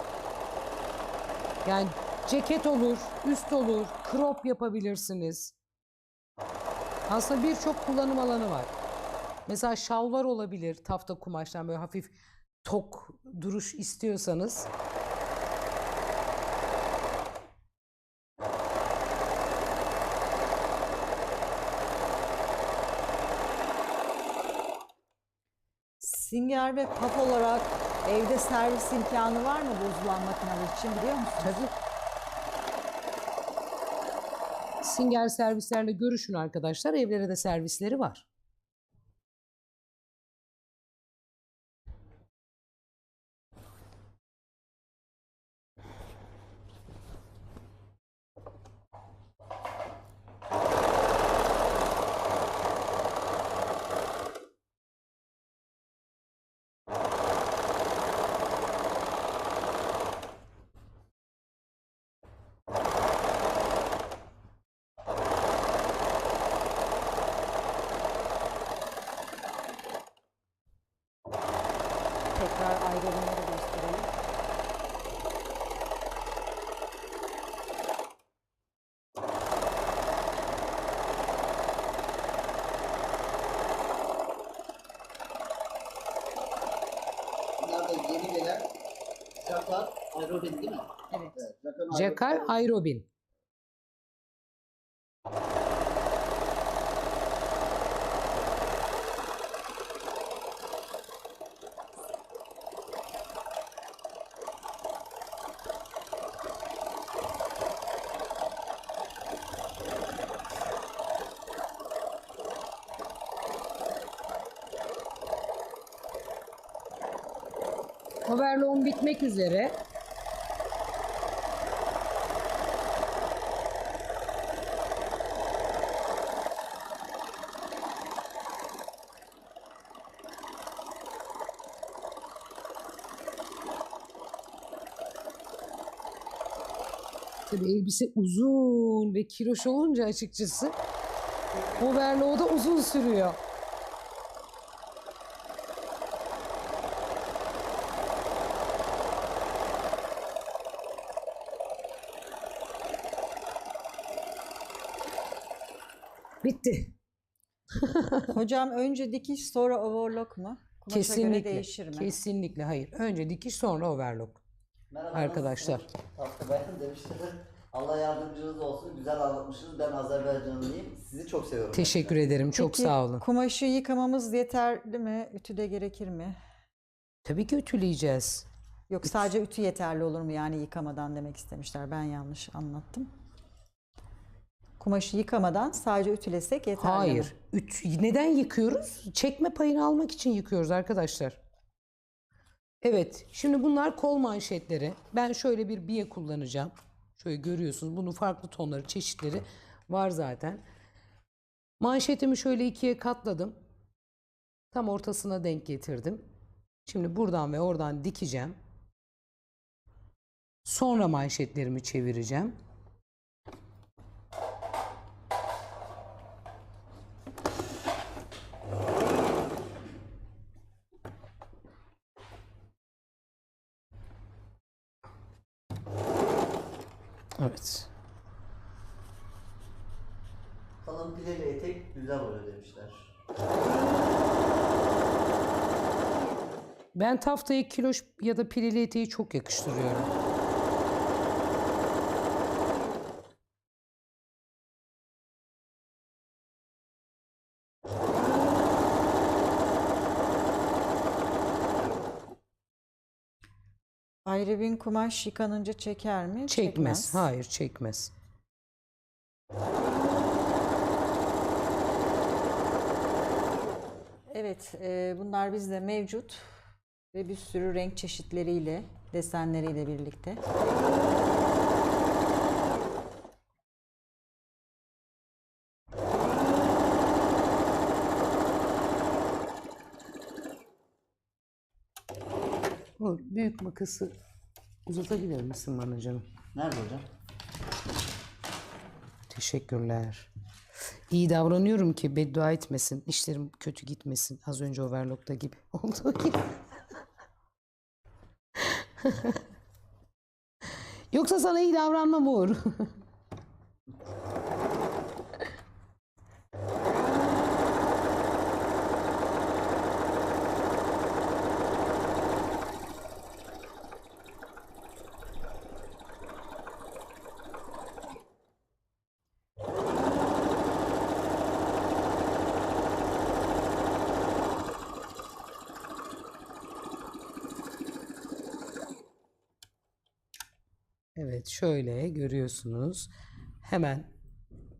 Yani ceket olur, üst olur, crop yapabilirsiniz. Aslında birçok kullanım alanı var. Mesela şalvar olabilir tafta kumaştan, böyle hafif tok duruş istiyorsanız. Singer ve paf olarak evde servis imkanı var mı bozulan makineler için biliyor musunuz? Tabii. Singer servislerle görüşün arkadaşlar. Evlere de servisleri var. Tekrar ayrılımları gösterelim. Bunlar da yeni gelen Jacquard Aerobin değil mi? Evet. Jacquard Aerobin. Overlock'um bitmek üzere. Tabii elbise uzun ve kiloş olunca açıkçası overlock'u da uzun sürüyor. Bitti. Hocam önce dikiş sonra overlock mu? Kumaşa göre değişir mi? Kesinlikle hayır. Önce dikiş sonra overlock. Merhaba, Arkadaşlar. nasılsınız? Hafta bayan demişler. Allah yardımcınız olsun. Güzel anlatmışsınız. Ben Azerbaycanlıyım. Sizi çok seviyorum. Teşekkür ederim. Çok Peki, sağ olun. kumaşı yıkamamız yeterli mi? Ütü de gerekir mi? Tabii ki ütüleyeceğiz. Yok sadece ütü yeterli olur mu yani yıkamadan demek istemişler. Ben yanlış anlattım. Kumaşı yıkamadan sadece ütülesek yeterli mi? Hayır. Neden yıkıyoruz? Çekme payını almak için yıkıyoruz arkadaşlar. Evet. Şimdi bunlar kol manşetleri. Ben şöyle bir biye kullanacağım. Şöyle görüyorsunuz. Bunun farklı tonları, çeşitleri var zaten. Manşetimi şöyle ikiye katladım. Tam ortasına denk getirdim. Şimdi buradan ve oradan dikeceğim. Sonra manşetlerimi çevireceğim. Evet. Kalın pileli etek güzel oluyor demişler. Ben taftaya kiloş ya da pileli eteği çok yakıştırıyorum. Ayrı kumaş yıkanınca çeker mi? Çekmez. Hayır, çekmez. Evet, bunlar bizde mevcut ve bir sürü renk çeşitleriyle, desenleriyle birlikte. Bu büyük makası uzatabilir misin bana canım? Nerede hocam? Teşekkürler. İyi davranıyorum ki beddua etmesin, işlerim kötü gitmesin. Az önce overlock'ta gibi olduğu gibi. Yoksa sana iyi davranmam Uğur. Evet, şöyle görüyorsunuz. Hemen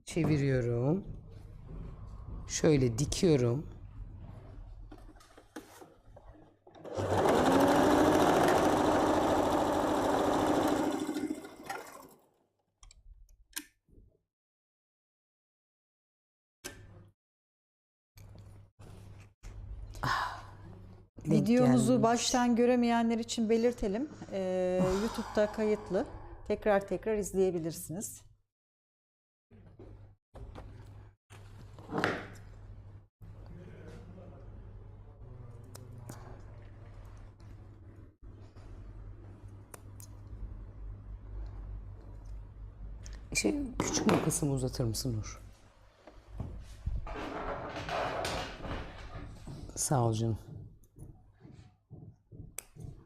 çeviriyorum. Şöyle dikiyorum. Denk Videomuzu gelmiş. baştan göremeyenler için belirtelim. YouTube'da kayıtlı. Tekrar tekrar izleyebilirsiniz. Küçük makasımı uzatır mısın Nur? Sağ ol canım.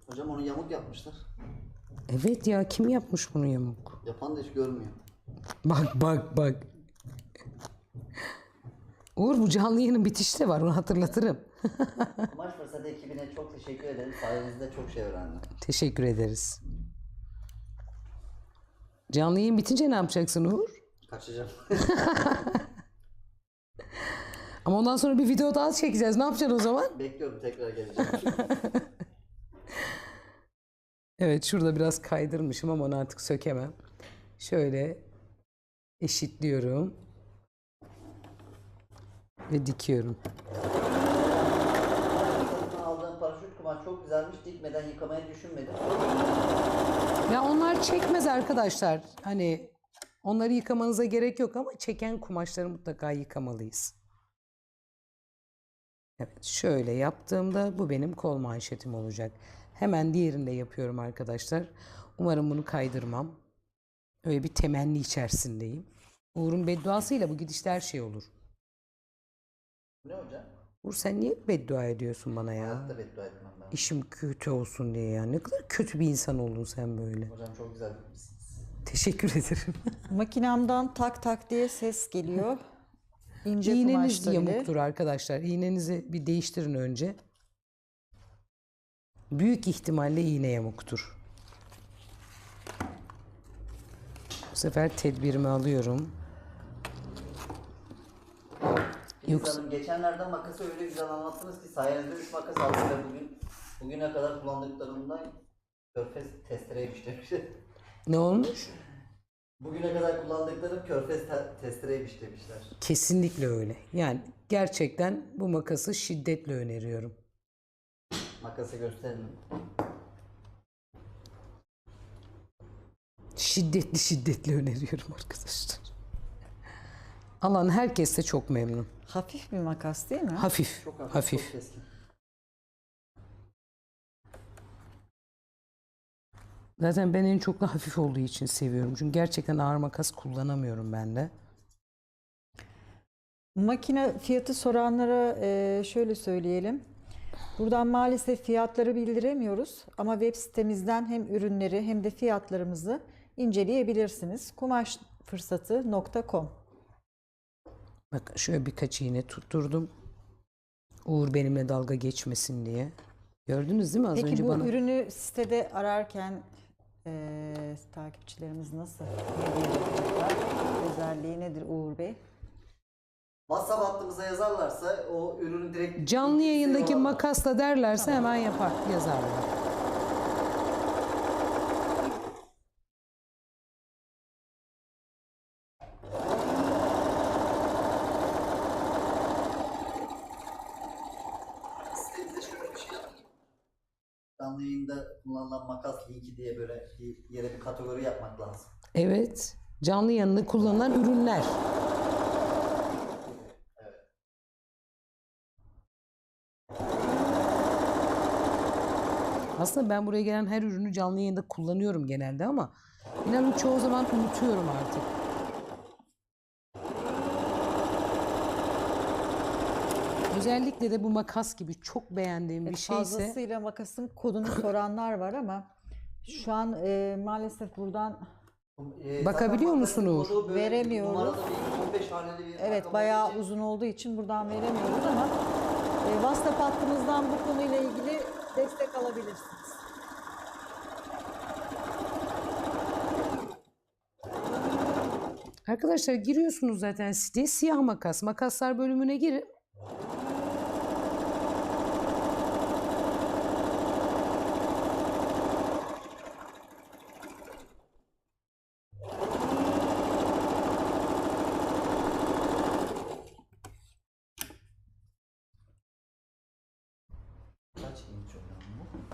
Hocam onu yamuk yapmışlar. Evet ya, kim yapmış bunu yamuk? Yapan da hiç görmüyor. Bak bak bak. Uğur, bu canlı yayının bitişi de var, onu hatırlatırım. Kumaş Fırsatı ekibine çok teşekkür ederim. Sayenizde çok şey öğrendim. Teşekkür ederiz. Canlı yayın bitince ne yapacaksın Uğur? Kaçacağım. Ama ondan sonra bir video daha çekeceğiz. Ne yapacaksın o zaman? Bekliyorum, tekrar geleceğim. Evet, şurada biraz kaydırmışım ama onu artık sökemem. Şöyle eşitliyorum. Ve dikiyorum. Satın aldığım paraşüt kumaş çok güzelmiş. Dikmeden yıkamayı düşünmedim. Ya onlar çekmez arkadaşlar. Hani onları yıkamanıza gerek yok ama çeken kumaşları mutlaka yıkamalıyız. Evet, şöyle yaptığımda bu benim kol manşetim olacak. Hemen diğerini de yapıyorum arkadaşlar. Umarım bunu kaydırmam. Öyle bir temenni içerisindeyim. Uğur'un bedduasıyla bu gidişte her şey olur. Ne hocam? Uğur, sen niye beddua ediyorsun bana ya? Hayatta beddua etmem ben. İşim kötü olsun diye ya. Ne kadar kötü bir insan oldun sen böyle. Hocam çok güzel bitmişsiniz. Teşekkür ederim. Makinamdan tak tak diye ses geliyor. İnce İğneniz kumaşlarıyla. yamuktur arkadaşlar. İğnenizi bir değiştirin önce. Büyük ihtimalle iğne yamuktur. Bu sefer tedbirimi alıyorum. Filiz Hanım, geçenlerden makası öyle güzel anlattınız ki sayenizde 3 makas aldım ve bugüne kadar kullandıklarımdan körfez testereymiş demiş. Ne olmuş? Bugüne kadar kullandıklarım körfez testereymiş demişler. Kesinlikle öyle. Yani gerçekten bu makası şiddetle öneriyorum. Makası gösterelim. Şiddetli öneriyorum arkadaşlar. Alan herkes de çok memnun. Hafif bir makas değil mi? Hafif, Çok hafif. çok keskin. Zaten ben en çok da hafif olduğu için seviyorum. Çünkü gerçekten ağır makas kullanamıyorum ben de. Makine fiyatı soranlara şöyle söyleyelim. Buradan maalesef fiyatları bildiremiyoruz ama web sitemizden hem ürünleri hem de fiyatlarımızı inceleyebilirsiniz. kumaşfırsatı.com. Bak şöyle birkaç iğne tutturdum. Uğur benimle dalga geçmesin diye. Gördünüz değil mi az Peki önce bu bana? ürünü sitede ararken takipçilerimiz nasıl hediye edecekler? Özelliği nedir Uğur Bey? WhatsApp hattımıza yazarlarsa o ürünü direkt Canlı yayındaki Instagram'a- makasla derlerse hemen yapar, yazarlar. Sitemize şöyle bir şey yapayım. Canlı yayında kullanılan makas linki diye böyle bir yere bir kategori yapmak lazım. Evet, canlı yayında kullanılan ürünler. Aslında ben buraya gelen her ürünü canlı yayında kullanıyorum genelde ama inanın çoğu zaman unutuyorum artık. Özellikle de bu makas gibi çok beğendiğim bir şeyse Fazlasıyla makasın kodunu soranlar var ama şu an maalesef buradan Bakabiliyor zaten musun makasın Uğur? kodu böyle Veremiyoruz. numaralı bir 15 haneli bir evet rakam bayağı olduğu için uzun olduğu için buradan veremiyoruz ama WhatsApp hattımızdan bu konuyla ilgili destek alabilirsiniz. Arkadaşlar giriyorsunuz zaten siteye, siyah makas. Makaslar bölümüne girin. kaç inç oluyor bu?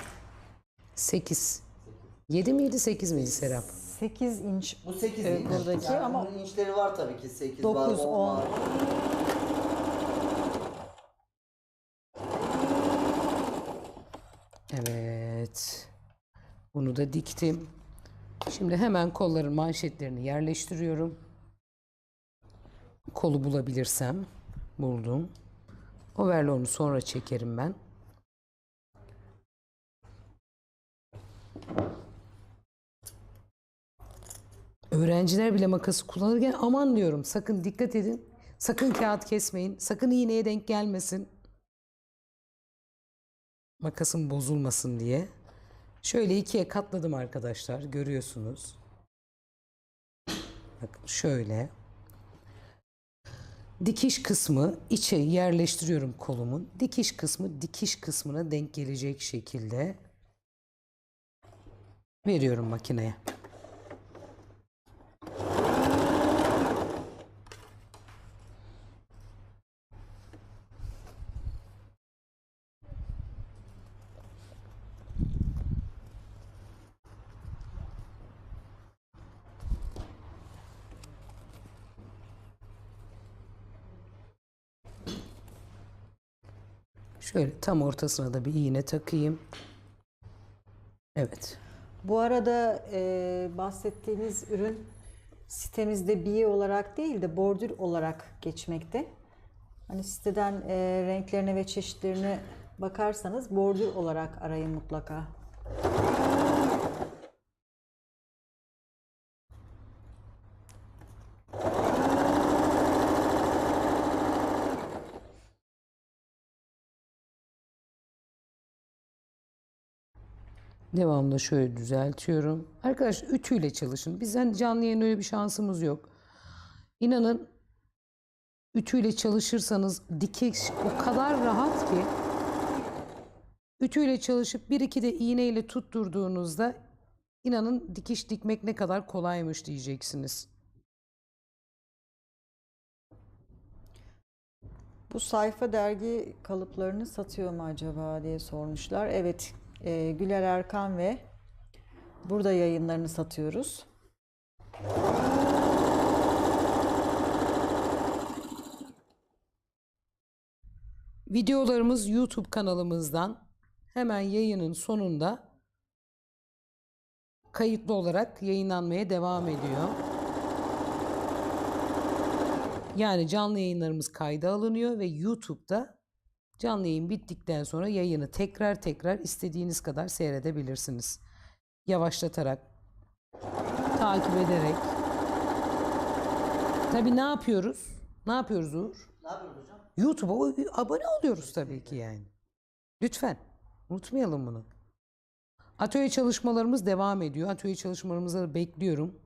8. 7 miydi 8 miydi Serap? 8 inç Bu 8 Evet, inç. buradaki Yani ama bunun inçleri var tabii ki 8 9, var, 10 10. var. Evet. Bunu da diktim. Şimdi hemen kolların manşetlerini yerleştiriyorum. Kolu bulabilirsem. Buldum. Overlock'unu sonra çekerim ben. Öğrenciler bile makası kullanırken aman diyorum, sakın dikkat edin. Sakın kağıt kesmeyin. Sakın iğneye denk gelmesin. Makasın bozulmasın diye. Şöyle ikiye katladım arkadaşlar. Görüyorsunuz. Bakın şöyle. Dikiş kısmı içe yerleştiriyorum kolumun. Dikiş kısmı dikiş kısmına denk gelecek şekilde veriyorum makineye. Şöyle tam ortasına da bir iğne takayım. Evet. Bu arada bahsettiğiniz ürün sitemizde biye olarak değil de bordür olarak geçmekte. Hani siteden renklerine ve çeşitlerine bakarsanız bordür olarak arayın mutlaka. Devamlı şöyle düzeltiyorum. Arkadaşlar ütüyle çalışın. Bizden canlı yayın öyle bir şansımız yok. İnanın ütüyle çalışırsanız dikiş o kadar rahat ki ütüyle çalışıp bir iki de iğneyle tutturduğunuzda inanın dikiş dikmek ne kadar kolaymış diyeceksiniz. Bu sayfa dergi kalıplarını satıyor mu acaba diye sormuşlar. Evet, Güler Erkan ve burada yayınlarını satıyoruz. Videolarımız YouTube kanalımızdan hemen yayının sonunda kayıtlı olarak yayınlanmaya devam ediyor. Yani canlı yayınlarımız kayda alınıyor ve YouTube'da canlı yayın bittikten sonra yayını tekrar istediğiniz kadar seyredebilirsiniz. Yavaşlatarak, takip ederek. Tabii ne yapıyoruz? Ne yapıyoruz Uğur? Ne yapıyoruz hocam? YouTube'a abone oluyoruz tabii ki yani. Lütfen unutmayalım bunu. Atölye çalışmalarımız devam ediyor. Atölye çalışmalarımızı bekliyorum.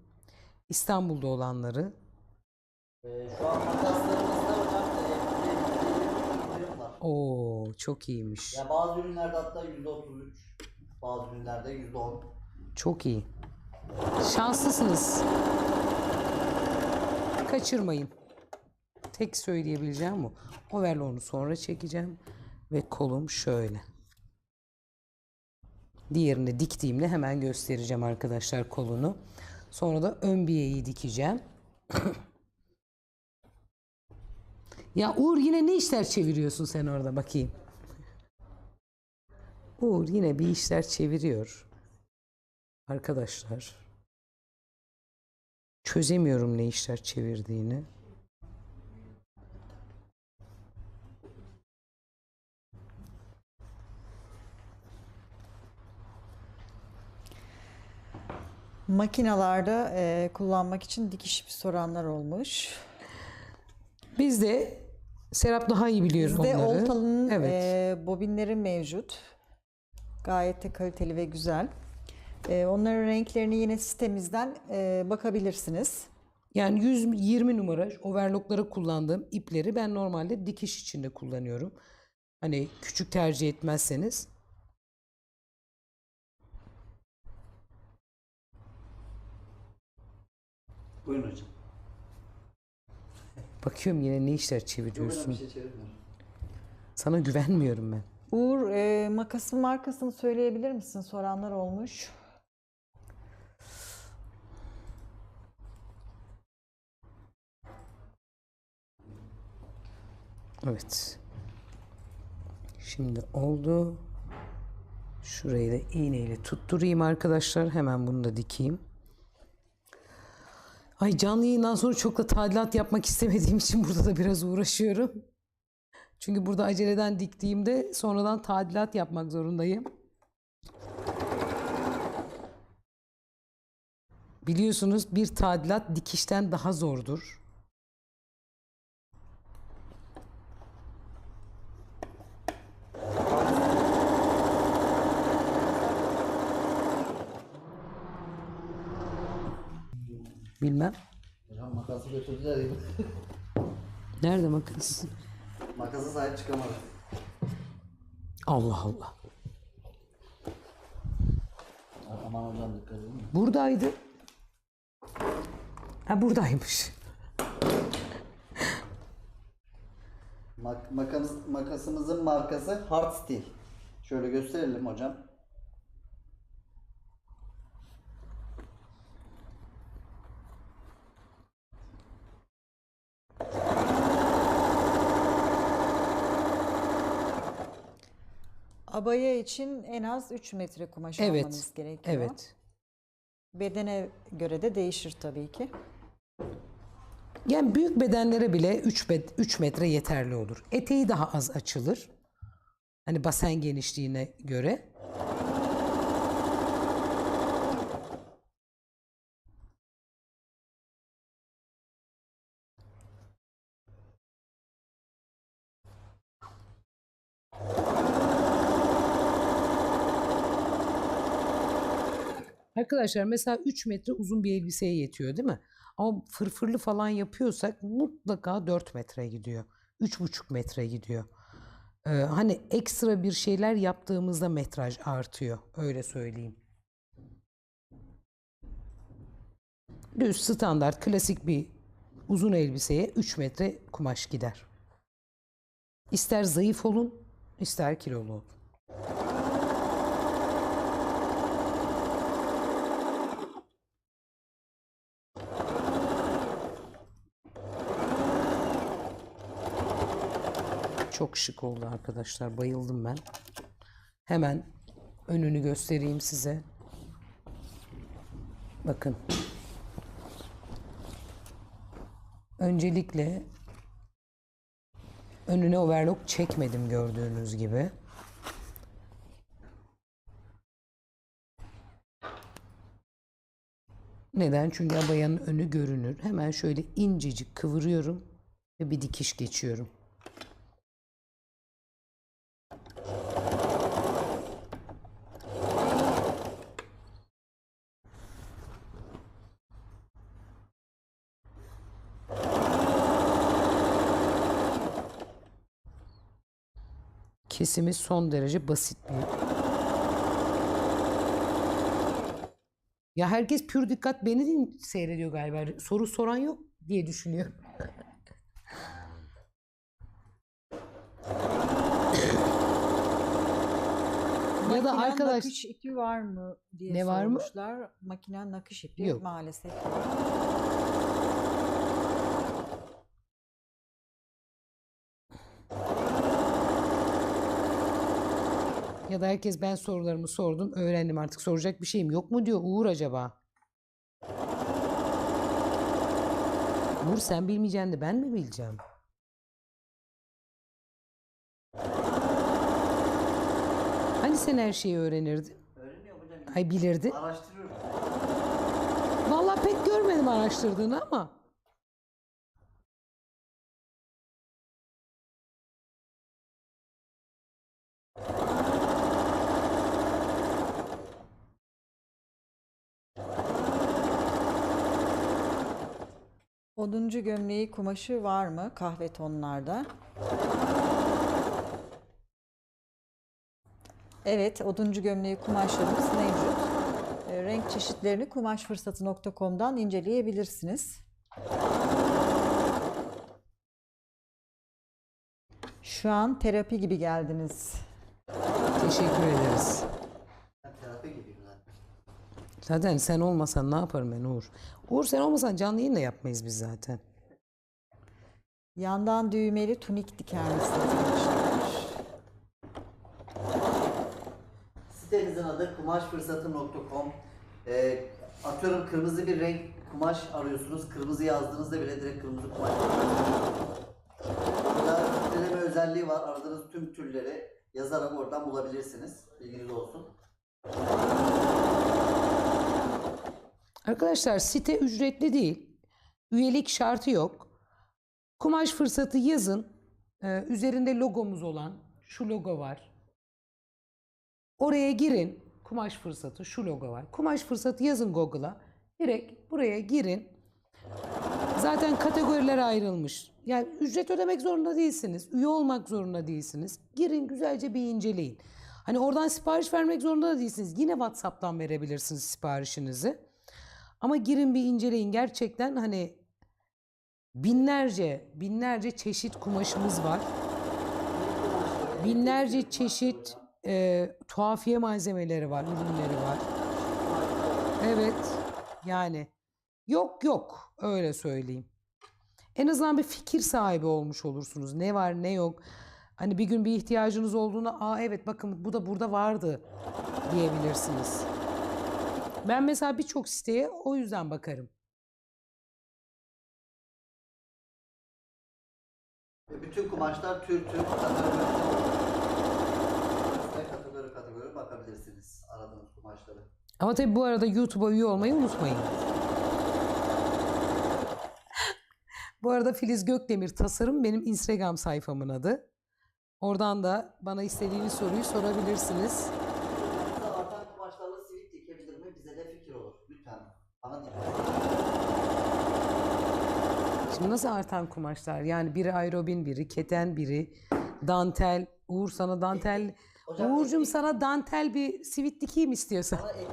İstanbul'da olanları. Şu an makaslarımızda hocam indirim var. Oo, çok iyiymiş. Ya bazı ürünlerde hatta %33, bazı ürünlerde %10. Çok iyi. Şanslısınız. Kaçırmayın. Tek söyleyebileceğim bu. Overlock'unu sonra çekeceğim. Ve kolum şöyle. Diğerini diktiğimde hemen göstereceğim arkadaşlar kolunu. Sonra da ön biyeyi dikeceğim. Ya Uğur yine ne işler çeviriyorsun sen orada bakayım. Uğur yine bir işler çeviriyor. Arkadaşlar. Çözemiyorum ne işler çevirdiğini. Makinalarda kullanmak için dikiş soranlar olmuş. Biz de Serap daha iyi biliyor Bizde onları. Oltalı'nın Evet. bobinleri mevcut. Gayet de kaliteli ve güzel. Onların renklerini yine sitemizden bakabilirsiniz. Yani 120 numara overlocklara kullandığım ipleri ben normalde dikiş içinde kullanıyorum. Hani küçük tercih etmezseniz. Buyurun hocam. Bakıyorum yine ne işler Yok hocam, çeviriyorsun. bir şey çevirmiyorum. Sana güvenmiyorum ben. Uğur, makasın markasını söyleyebilir misin? Soranlar olmuş. Evet. Şimdi oldu. Şurayı da iğneyle tutturayım arkadaşlar. Hemen bunu da dikeyim. Ay canlı yayından sonra çok da tadilat yapmak istemediğim için burada da biraz uğraşıyorum. Çünkü burada aceleden diktiğimde sonradan tadilat yapmak zorundayım. Biliyorsunuz bir tadilat dikişten daha zordur. Bilmem. Hocam makası götürdüler ya. Nerede makas? Makası sahip çıkamadı. Allah Allah. Aman hocam dikkat edin. Buradaydı. Ha buradaymış. Makasımızın markası Hard Steel. Şöyle gösterelim hocam. Abaya için en az 3 metre kumaş Evet. almanız gerekiyor. Evet. Bedene göre de değişir tabii ki. Yani büyük bedenlere bile 3 metre yeterli olur. Eteği daha az açılır. Hani basen genişliğine göre. Arkadaşlar mesela 3 metre uzun bir elbiseye yetiyor değil mi? Ama fırfırlı falan yapıyorsak mutlaka 4 metre gidiyor. 3,5 metre gidiyor. Hani ekstra bir şeyler yaptığımızda metraj artıyor. Öyle söyleyeyim. Düz, standart, klasik bir uzun elbiseye 3 metre kumaş gider. İster zayıf olun, ister kilolu olun. Çok şık oldu arkadaşlar. Bayıldım ben. Hemen önünü göstereyim size. Bakın. Öncelikle önüne overlock çekmedim gördüğünüz gibi. Neden? Çünkü abayanın önü görünür. Hemen şöyle incecik kıvırıyorum ve bir dikiş geçiyorum. Kesimi son derece basit bir. Ya herkes pür dikkat beni de seyrediyor galiba. Soru soran yok diye düşünüyorum. Ya da Makinen arkadaş nakış ipi var mı diye Ne var mı? sormuşlar. Makinen nakış ipi Yok. maalesef. ya da herkes ben sorularımı sordum, öğrendim artık soracak bir şeyim yok mu diyor Uğur acaba. Uğur sen bilmeyeceksin de ben mi bileceğim? Hani sen her şeyi öğrenirdin? Öğreniyor hocam. Ay bilirdin. Araştırıyorum. Vallahi pek görmedim araştırdığını ama. Oduncu gömleği kumaşı var mı kahve tonlarda? Evet, oduncu gömleği kumaşlarımız mevcut. Renk çeşitlerini kumaşfırsatı.com'dan inceleyebilirsiniz. Şu an terapi gibi geldiniz. Teşekkür ederiz. Ben terapi gibiyim zaten. Zaten sen olmasan ne yaparım ben Uğur? Uğur sen olmasan canlı yayın da yapmayız biz zaten. Yandan düğmeli tunik diker misiniz demişler. Sitemizin adı kumaşfırsatı.com. Atıyorum kırmızı bir renk kumaş arıyorsunuz. Kırmızı yazdığınızda bile direkt kırmızı kumaş. Burada filtreleme özelliği var. Aradığınız tüm türleri yazarak oradan bulabilirsiniz. Bilginiz olsun. Arkadaşlar site ücretli değil. Üyelik şartı yok. Kumaş fırsatı yazın. Üzerinde logomuz olan şu logo var. Oraya girin. Kumaş fırsatı şu logo var. Kumaş fırsatı yazın Google'a. Direkt buraya girin. Zaten kategoriler ayrılmış. Yani ücret ödemek zorunda değilsiniz. Üye olmak zorunda değilsiniz. Girin güzelce bir inceleyin. Hani oradan sipariş vermek zorunda da değilsiniz. Yine WhatsApp'tan verebilirsiniz siparişinizi. Ama girin bir inceleyin. Gerçekten hani binlerce çeşit kumaşımız var. Binlerce çeşit tuhafiye malzemeleri var, ürünleri var. Evet, yani yok öyle söyleyeyim. En azından bir fikir sahibi olmuş olursunuz. Ne var ne yok. Hani bir gün bir ihtiyacınız olduğunda aa evet bakın bu da burada vardı diyebilirsiniz. Ben mesela birçok siteye o yüzden bakarım. Ve bütün kumaşlar tür kategori bakabilirsiniz aradığınız kumaşları. Ama tabii bu arada YouTube'a üye olmayı unutmayın. Bu arada Filiz Gökdemir Tasarım benim Instagram sayfamın adı. Oradan da bana istediğiniz soruyu sorabilirsiniz. Artan kumaşlarla sivit dikebilir mi? Bize de fikir olur. Lütfen bana dikkat. Şimdi nasıl artan kumaşlar? Yani biri aerobin, biri keten, biri dantel. Uğur sana dantel... Hocam, Uğur'cum sana dantel bir sivit dikeyim istiyorsan. Bana ek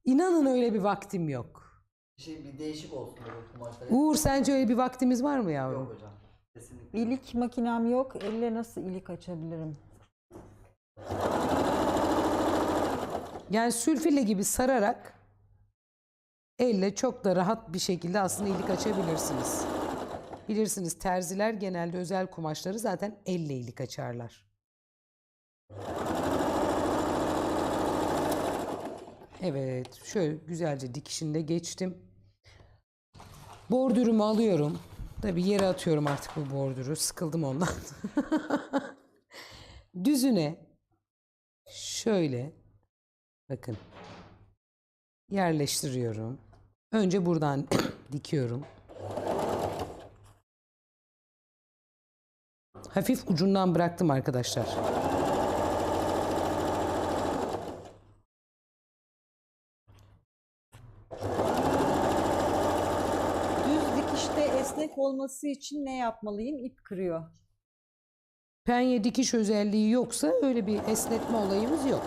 İnanın öyle bir vaktim yok. bir değişik olsun bu kumaşlar. Uğur sence öyle bir vaktimiz var mı yavrum? Yok hocam. Kesinlikle. İlik makinem yok. Elle nasıl ilik açabilirim? Yani sülfile gibi sararak elle çok da rahat bir şekilde aslında ilik açabilirsiniz. Bilirsiniz terziler genelde özel kumaşları zaten elle ilik açarlar. Evet, şöyle güzelce dikişinde geçtim. Bordürümü alıyorum. Tabii yere atıyorum artık bu bordürü. Sıkıldım ondan. Düzüne şöyle bakın yerleştiriyorum. Önce buradan dikiyorum. Hafif ucundan bıraktım arkadaşlar. Düz dikişte esnek olması için ne yapmalıyım? İp kırıyor. Penye dikiş özelliği yoksa öyle bir esnetme olayımız yok.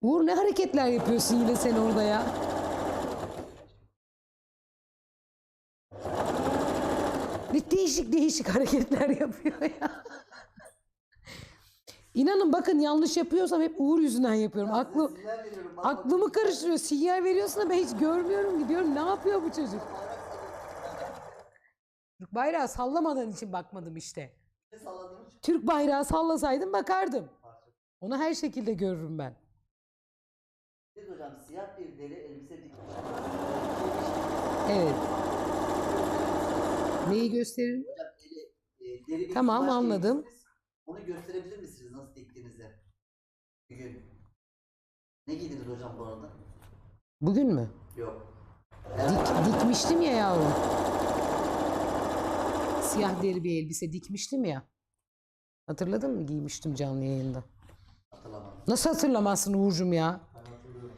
Uğur ne hareketler yapıyorsun yine sen orada ya? Bir değişik değişik hareketler yapıyor ya. İnanın bakın yanlış yapıyorsam hep Uğur yüzünden yapıyorum. Sinyal veriyorum, bak Aklımı karıştırıyor. Sinyal veriyorsun da ben hiç görmüyorum, gidiyorum. Ne yapıyor bu çocuk? Türk bayrağı sallamadığın için bakmadım işte. salladım. Türk bayrağı sallasaydım bakardım. Onu her şekilde görürüm ben. Biz hocam siyah bir deri elbise dikmiş. Evet. Neyi gösteririm? Hocam deri bir Tamam, kumaş anladım. giymişsiniz. Onu gösterebilir misiniz nasıl diktiğinizi? Bugün. Ne giydiniz hocam bu arada? Bugün mü? Yok. Dikmiştim ya yavrum. Siyah deri bir elbise dikmiştim ya. Hatırladın mı? Giymiştim canlı yayında. Hatırlamadım. Nasıl hatırlamazsın Uğur'cum ya? Ben hatırlıyorum.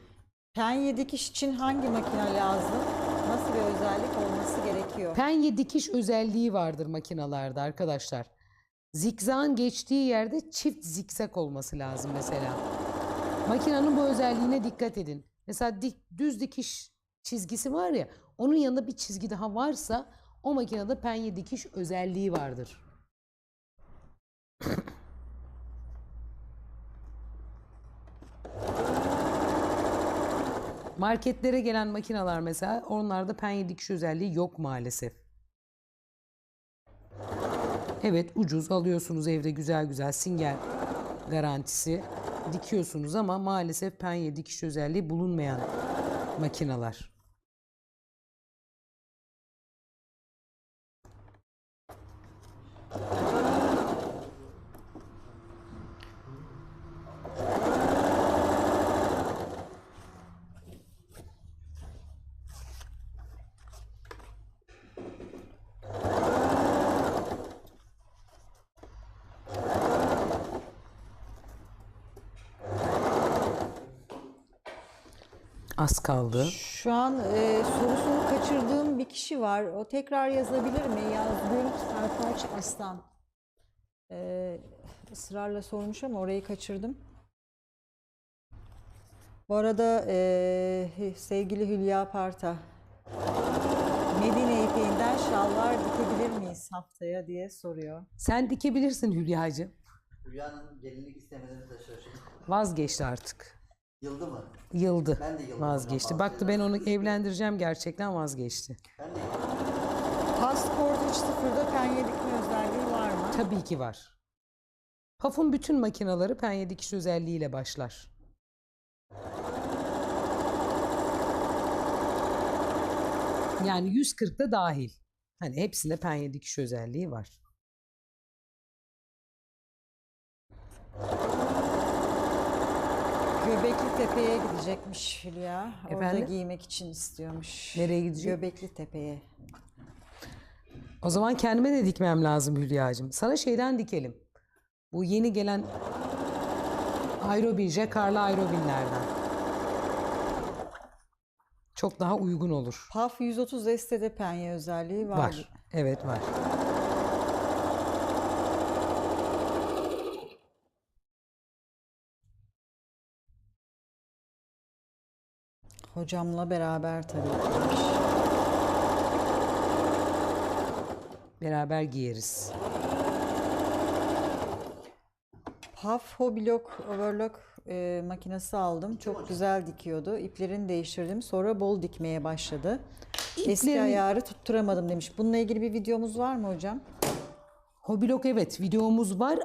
Penye dikiş için hangi makine lazım? Nasıl bir özellik olması gerekiyor? Penye dikiş özelliği vardır makinalarda arkadaşlar. Zikzağın geçtiği yerde çift zikzak olması lazım mesela. Makinenin bu özelliğine dikkat edin. Mesela düz dikiş çizgisi var ya, onun yanında bir çizgi daha varsa o makinede penye dikiş özelliği vardır. Marketlere gelen makineler mesela onlarda penye dikiş özelliği yok maalesef. Evet, ucuz alıyorsunuz evde güzel güzel Singer garantisi dikiyorsunuz ama maalesef penye dikiş özelliği bulunmayan makineler. Az kaldı. Şu an sorusunu kaçırdığım bir kişi var. O tekrar yazabilir mi? Yazgül Sertaç Aslan. Israrla sormuş ama orayı kaçırdım. Bu arada sevgili Hülya Parta, Medine ipeğinden şalvar dikebilir miyiz haftaya diye soruyor. Sen dikebilirsin Hülya'cığım. Hülya'nın gelinlik istemelerini de şaşırdım. Vazgeçti artık. Yıldı mı? Yıldı. Ben de yıldım Vazgeçti. hocam, Baktı ben onu evlendireceğim, gerçekten vazgeçti. Ben de yıldım. Passport 3.0'da penye dikme özelliği var mı? Tabii ki var. PAF'ın bütün makinaları penye dikiş özelliğiyle başlar. Yani 140'da dahil. Hani hepsinde penye dikiş özelliği var. Göbekli Tepe'ye gidecekmiş Hülya. Orada Efendim? giymek için istiyormuş. Nereye gidecek? Göbekli Tepe'ye. O zaman kendime de dikmem lazım Hülya'cığım. Sana şeyden dikelim. Bu yeni gelen aerobin, jekarlı aerobinlerden. Çok daha uygun olur. PAF 130 S'te penye özelliği var. Var. Evet var. Hocamla beraber tabii ki demiş. Beraber giyeriz. PAF Hobilok Overlock makinesi aldım. Çok güzel dikiyordu. İplerini değiştirdim. Sonra bol dikmeye başladı. Eski İplerini- ayarı tutturamadım demiş. Bununla ilgili bir videomuz var mı hocam? Hobilog evet videomuz var.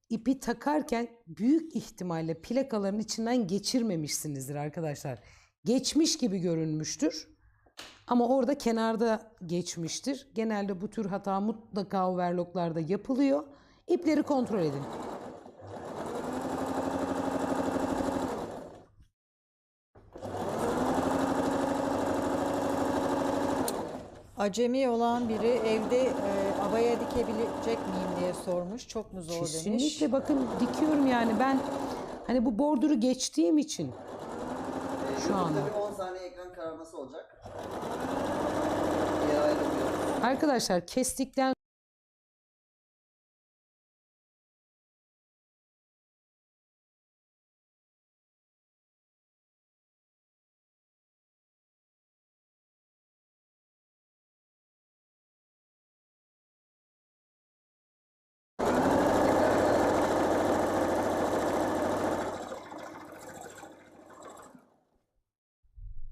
İpi takarken büyük ihtimalle plakaların içinden geçirmemişsinizdir arkadaşlar. Geçmiş gibi görünmüştür. Ama orada kenarda geçmiştir. Genelde bu tür hata mutlaka overlocklarda yapılıyor. İpleri kontrol edin. Acemi olan biri evde abaya dikebilecek miyim diye sormuş. Çok mu zor demiş. Kesinlikle bakın dikiyorum yani ben hani bu borduru geçtiğim için şu anda. Tabii 10 saniye ekran kararması olacak. Diğer ayrılmıyoruz. Arkadaşlar kestikten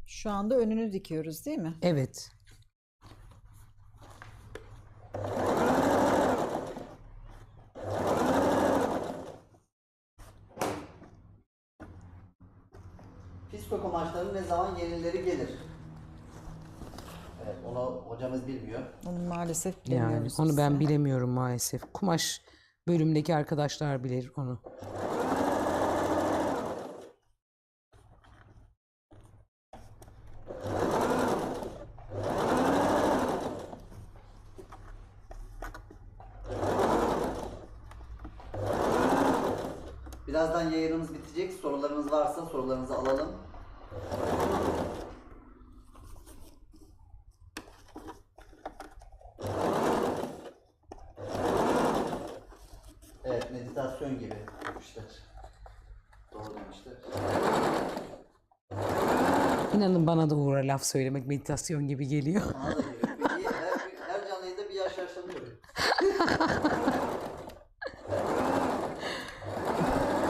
Şu anda önünü dikiyoruz değil mi? evet. Fisko kumaşlarının ne zaman yenileri gelir? Evet, onu hocamız bilmiyor. Onu maalesef Yani bilemiyoruz. onu biz ben de. bilemiyorum maalesef. Kumaş bölümdeki arkadaşlar bilir onu. Birazdan yayınımız bitecek. Sorularınız varsa sorularınızı alalım. Evet, meditasyon gibi demişler. Doğru demişler. İnanın bana da Uğur'a laf söylemek meditasyon gibi geliyor. Bana da geliyor. Her canlı yayında bir yaş yaşlanıyor.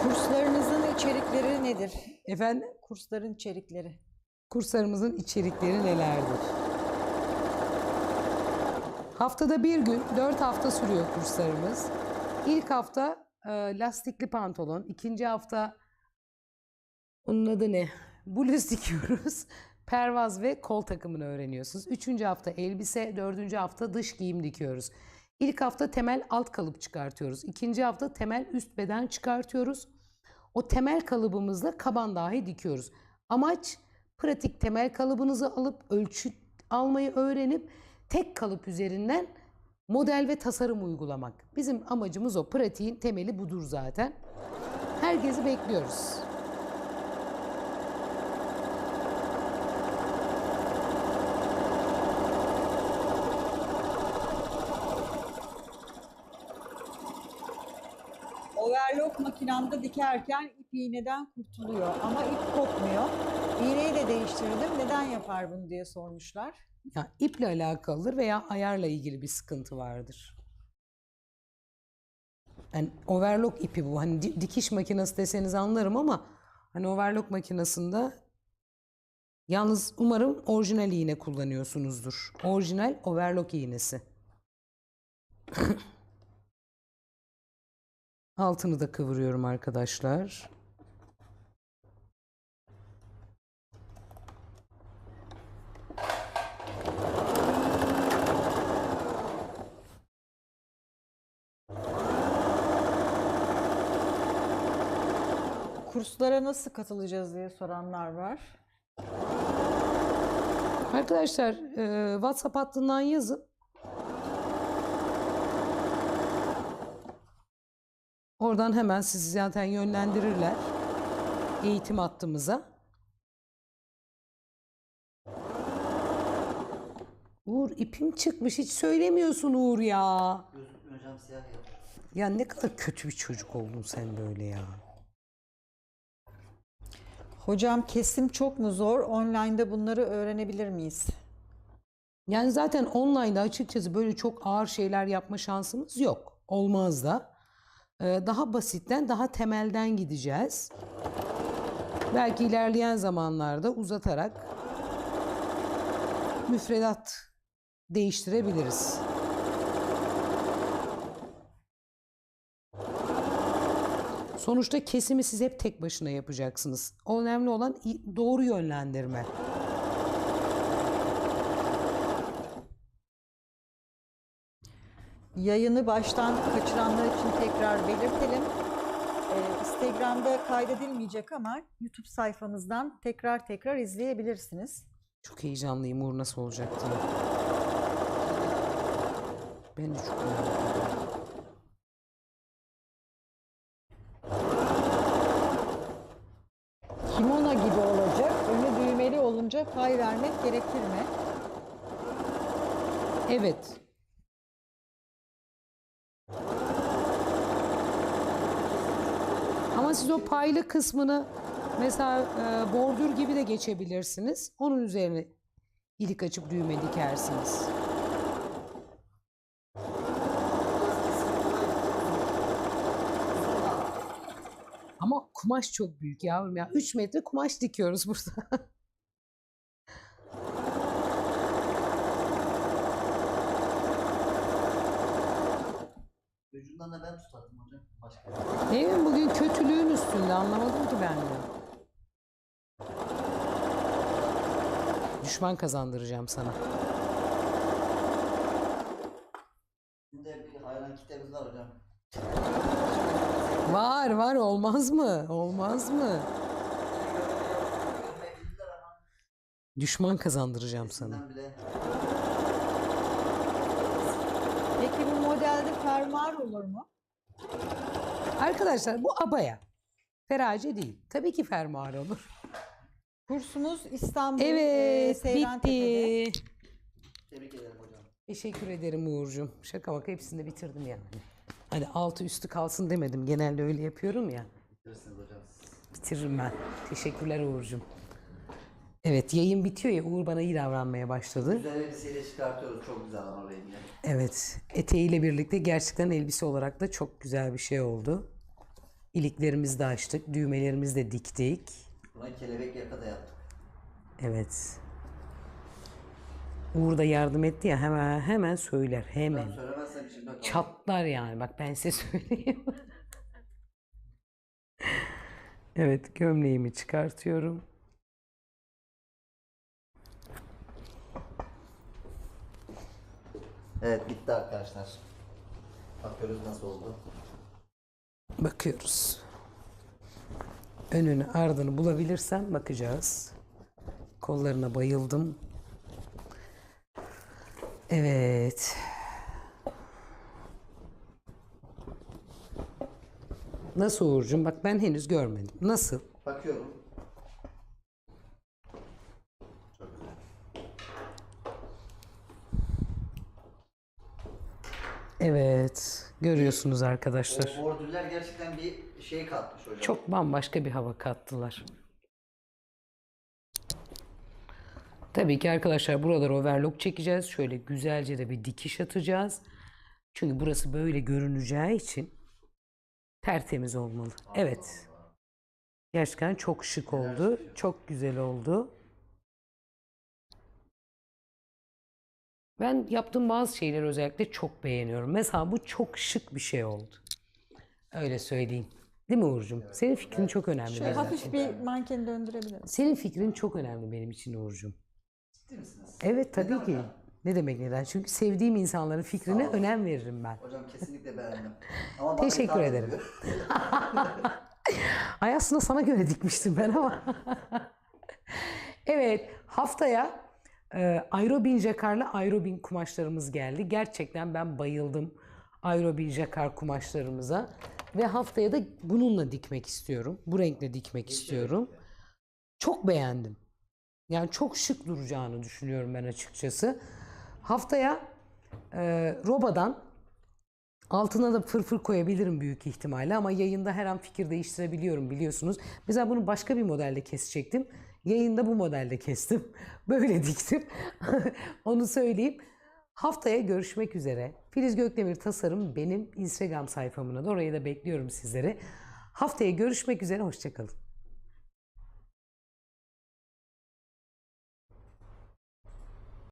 Kurslarınızın içerikleri nedir? Efendim? Kursların içerikleri. Kurslarımızın içerikleri nelerdir? Haftada bir gün, 4 hafta sürüyor kurslarımız. İlk hafta lastikli pantolon, ikinci hafta onun adı ne? Bluz dikiyoruz. Pervaz ve kol takımını öğreniyorsunuz. Üçüncü hafta elbise, dördüncü hafta dış giyim dikiyoruz. İlk hafta temel alt kalıp çıkartıyoruz. İkinci hafta temel üst beden çıkartıyoruz. O temel kalıbımızla kaban dahi dikiyoruz. Amaç pratik temel kalıbınızı alıp ölçü almayı öğrenip tek kalıp üzerinden model ve tasarım uygulamak. Bizim amacımız o. Pratiğin temeli budur zaten. Herkesi bekliyoruz. Overlock makinamda dikerken ip iğneden kurtuluyor ama ip kopmuyor. İğneyi de değiştirdim. Neden yapar bunu diye sormuşlar. Ya iple alakalıdır veya ayarla ilgili bir sıkıntı vardır. Yani overlock ipi bu. Hani dikiş makinesi deseniz anlarım ama hani overlock makinesinde yalnız umarım orijinal iğne kullanıyorsunuzdur. Orijinal overlock iğnesi. Altını da kıvırıyorum arkadaşlar. Kurslara nasıl katılacağız diye soranlar var. Arkadaşlar WhatsApp hattından yazın. Oradan hemen sizi zaten yönlendirirler eğitim hattımıza. Uğur ipim çıkmış. Hiç söylemiyorsun Uğur ya. Gözükmüyor hocam, siyah yapmış. Ya ne kadar kötü bir çocuk oldun sen böyle ya. Hocam kesim çok mu zor? Online'da bunları öğrenebilir miyiz? Yani zaten online'da açıkçası böyle çok ağır şeyler yapma şansımız yok. Olmaz da. Daha basitten, daha temelden gideceğiz. Belki ilerleyen zamanlarda uzatarak müfredat değiştirebiliriz. Sonuçta kesimi siz hep tek başına yapacaksınız. O önemli olan doğru yönlendirme. Yayını baştan kaçıranlar için tekrar belirtelim. Instagram'da kaydedilmeyecek ama YouTube sayfamızdan tekrar izleyebilirsiniz. Çok heyecanlıyım Uğur nasıl olacak diye. Ben de çok merak. Kimono gibi olacak. Önü düğmeli olunca pay vermek gerekir mi? Evet. Ama siz o paylı kısmını mesela bordür gibi de geçebilirsiniz. Onun üzerine ilik açıp düğme dikersiniz. Ama kumaş çok büyük yavrum ya. 3 metre kumaş dikiyoruz burada. Ucundan da ben tutardım hocam. Başka. Değil mi? Bugün kötülüğün üstünde anlamadım ki ben de. Düşman kazandıracağım sana. Şimdi bir hayran kitlemiz var hocam. Var olmaz mı? Olmaz mı? Görmeyebilirler ama Düşman kazandıracağım sana. sizden bile Peki bu modelde fermuar olur mu? Arkadaşlar bu abaya. Ferace değil. Tabii ki fermuar olur. Kursumuz İstanbul Evet, Seyrantepe'de. bitti. tebrik ederim hocam. Teşekkür ederim Uğur'cum. Şaka baka hepsini de bitirdim yani. Hani altı üstü kalsın demedim. Genelde öyle yapıyorum ya. Bitirirsiniz hocam. Bitiririm ben. Teşekkürler Uğur'cum. Evet, yayın bitiyor ya, Uğur bana iyi davranmaya başladı. Güzel elbiseyle çıkartıyoruz. Çok güzel ama rengi. Evet, eteğiyle birlikte gerçekten elbise olarak da çok güzel bir şey oldu. İliklerimizi de açtık, düğmelerimizi de diktik. Buna kelebek yaka da yaptık. Evet. Uğur da yardım etti ya, hemen söyler, Ben hemen. söylemezsem içimde kalır. Çatlar yani, bak ben size söyleyeyim. Evet, gömleğimi çıkartıyorum. Evet bitti arkadaşlar. Bakıyoruz nasıl oldu. Bakıyoruz. Önünü ardını bulabilirsem bakacağız. Kollarına bayıldım. Evet. Nasıl Uğur'cum? Bak ben henüz görmedim. Nasıl? Bakıyorum. Çok güzel. Evet. Görüyorsunuz arkadaşlar. O bordürler gerçekten bir şey katmış hocam. Çok bambaşka bir hava kattılar. Tabii ki arkadaşlar buraları overlock çekeceğiz. Şöyle güzelce de bir dikiş atacağız. Çünkü burası böyle görüneceği için tertemiz olmalı. Evet. Gerçekten çok şık oldu. Çok güzel oldu. Ben yaptığım bazı şeyleri özellikle çok beğeniyorum. Mesela bu çok şık bir şey oldu. Öyle söyleyeyim. Değil mi Uğur'cum? Senin fikrin çok önemli Şöyle benim hafif için. bir mankeni döndürebilirim. Senin fikrin çok önemli benim için Uğur'cum. Ciddi misiniz? Evet tabii Neden ki. hocam? Ne demek neden? Çünkü sevdiğim insanların fikrine Sağ olun. önem veririm ben. Hocam kesinlikle beğendim. Ama bana Teşekkür hitap ederim. etmiyor. Ay aslında sana göre dikmiştim ben ama. Evet, haftaya Aerobin Jacquard'la Aerobin kumaşlarımız geldi. Gerçekten ben bayıldım Aerobin Jacquard kumaşlarımıza. Ve haftaya da bununla dikmek istiyorum. Bu renkle dikmek istiyorum. Çok beğendim. Yani çok şık duracağını düşünüyorum ben açıkçası. Haftaya Roba'dan altına da fırfır koyabilirim büyük ihtimalle ama yayında her an fikir değiştirebiliyorum biliyorsunuz. Mesela bunu başka bir modelde kesecektim. Yayında bu modelde kestim. Böyle diktim. Onu söyleyeyim. Haftaya görüşmek üzere. Filiz Gökdemir Tasarım benim Instagram sayfamına da orayı da bekliyorum sizleri. Haftaya görüşmek üzere. Hoşça kalın.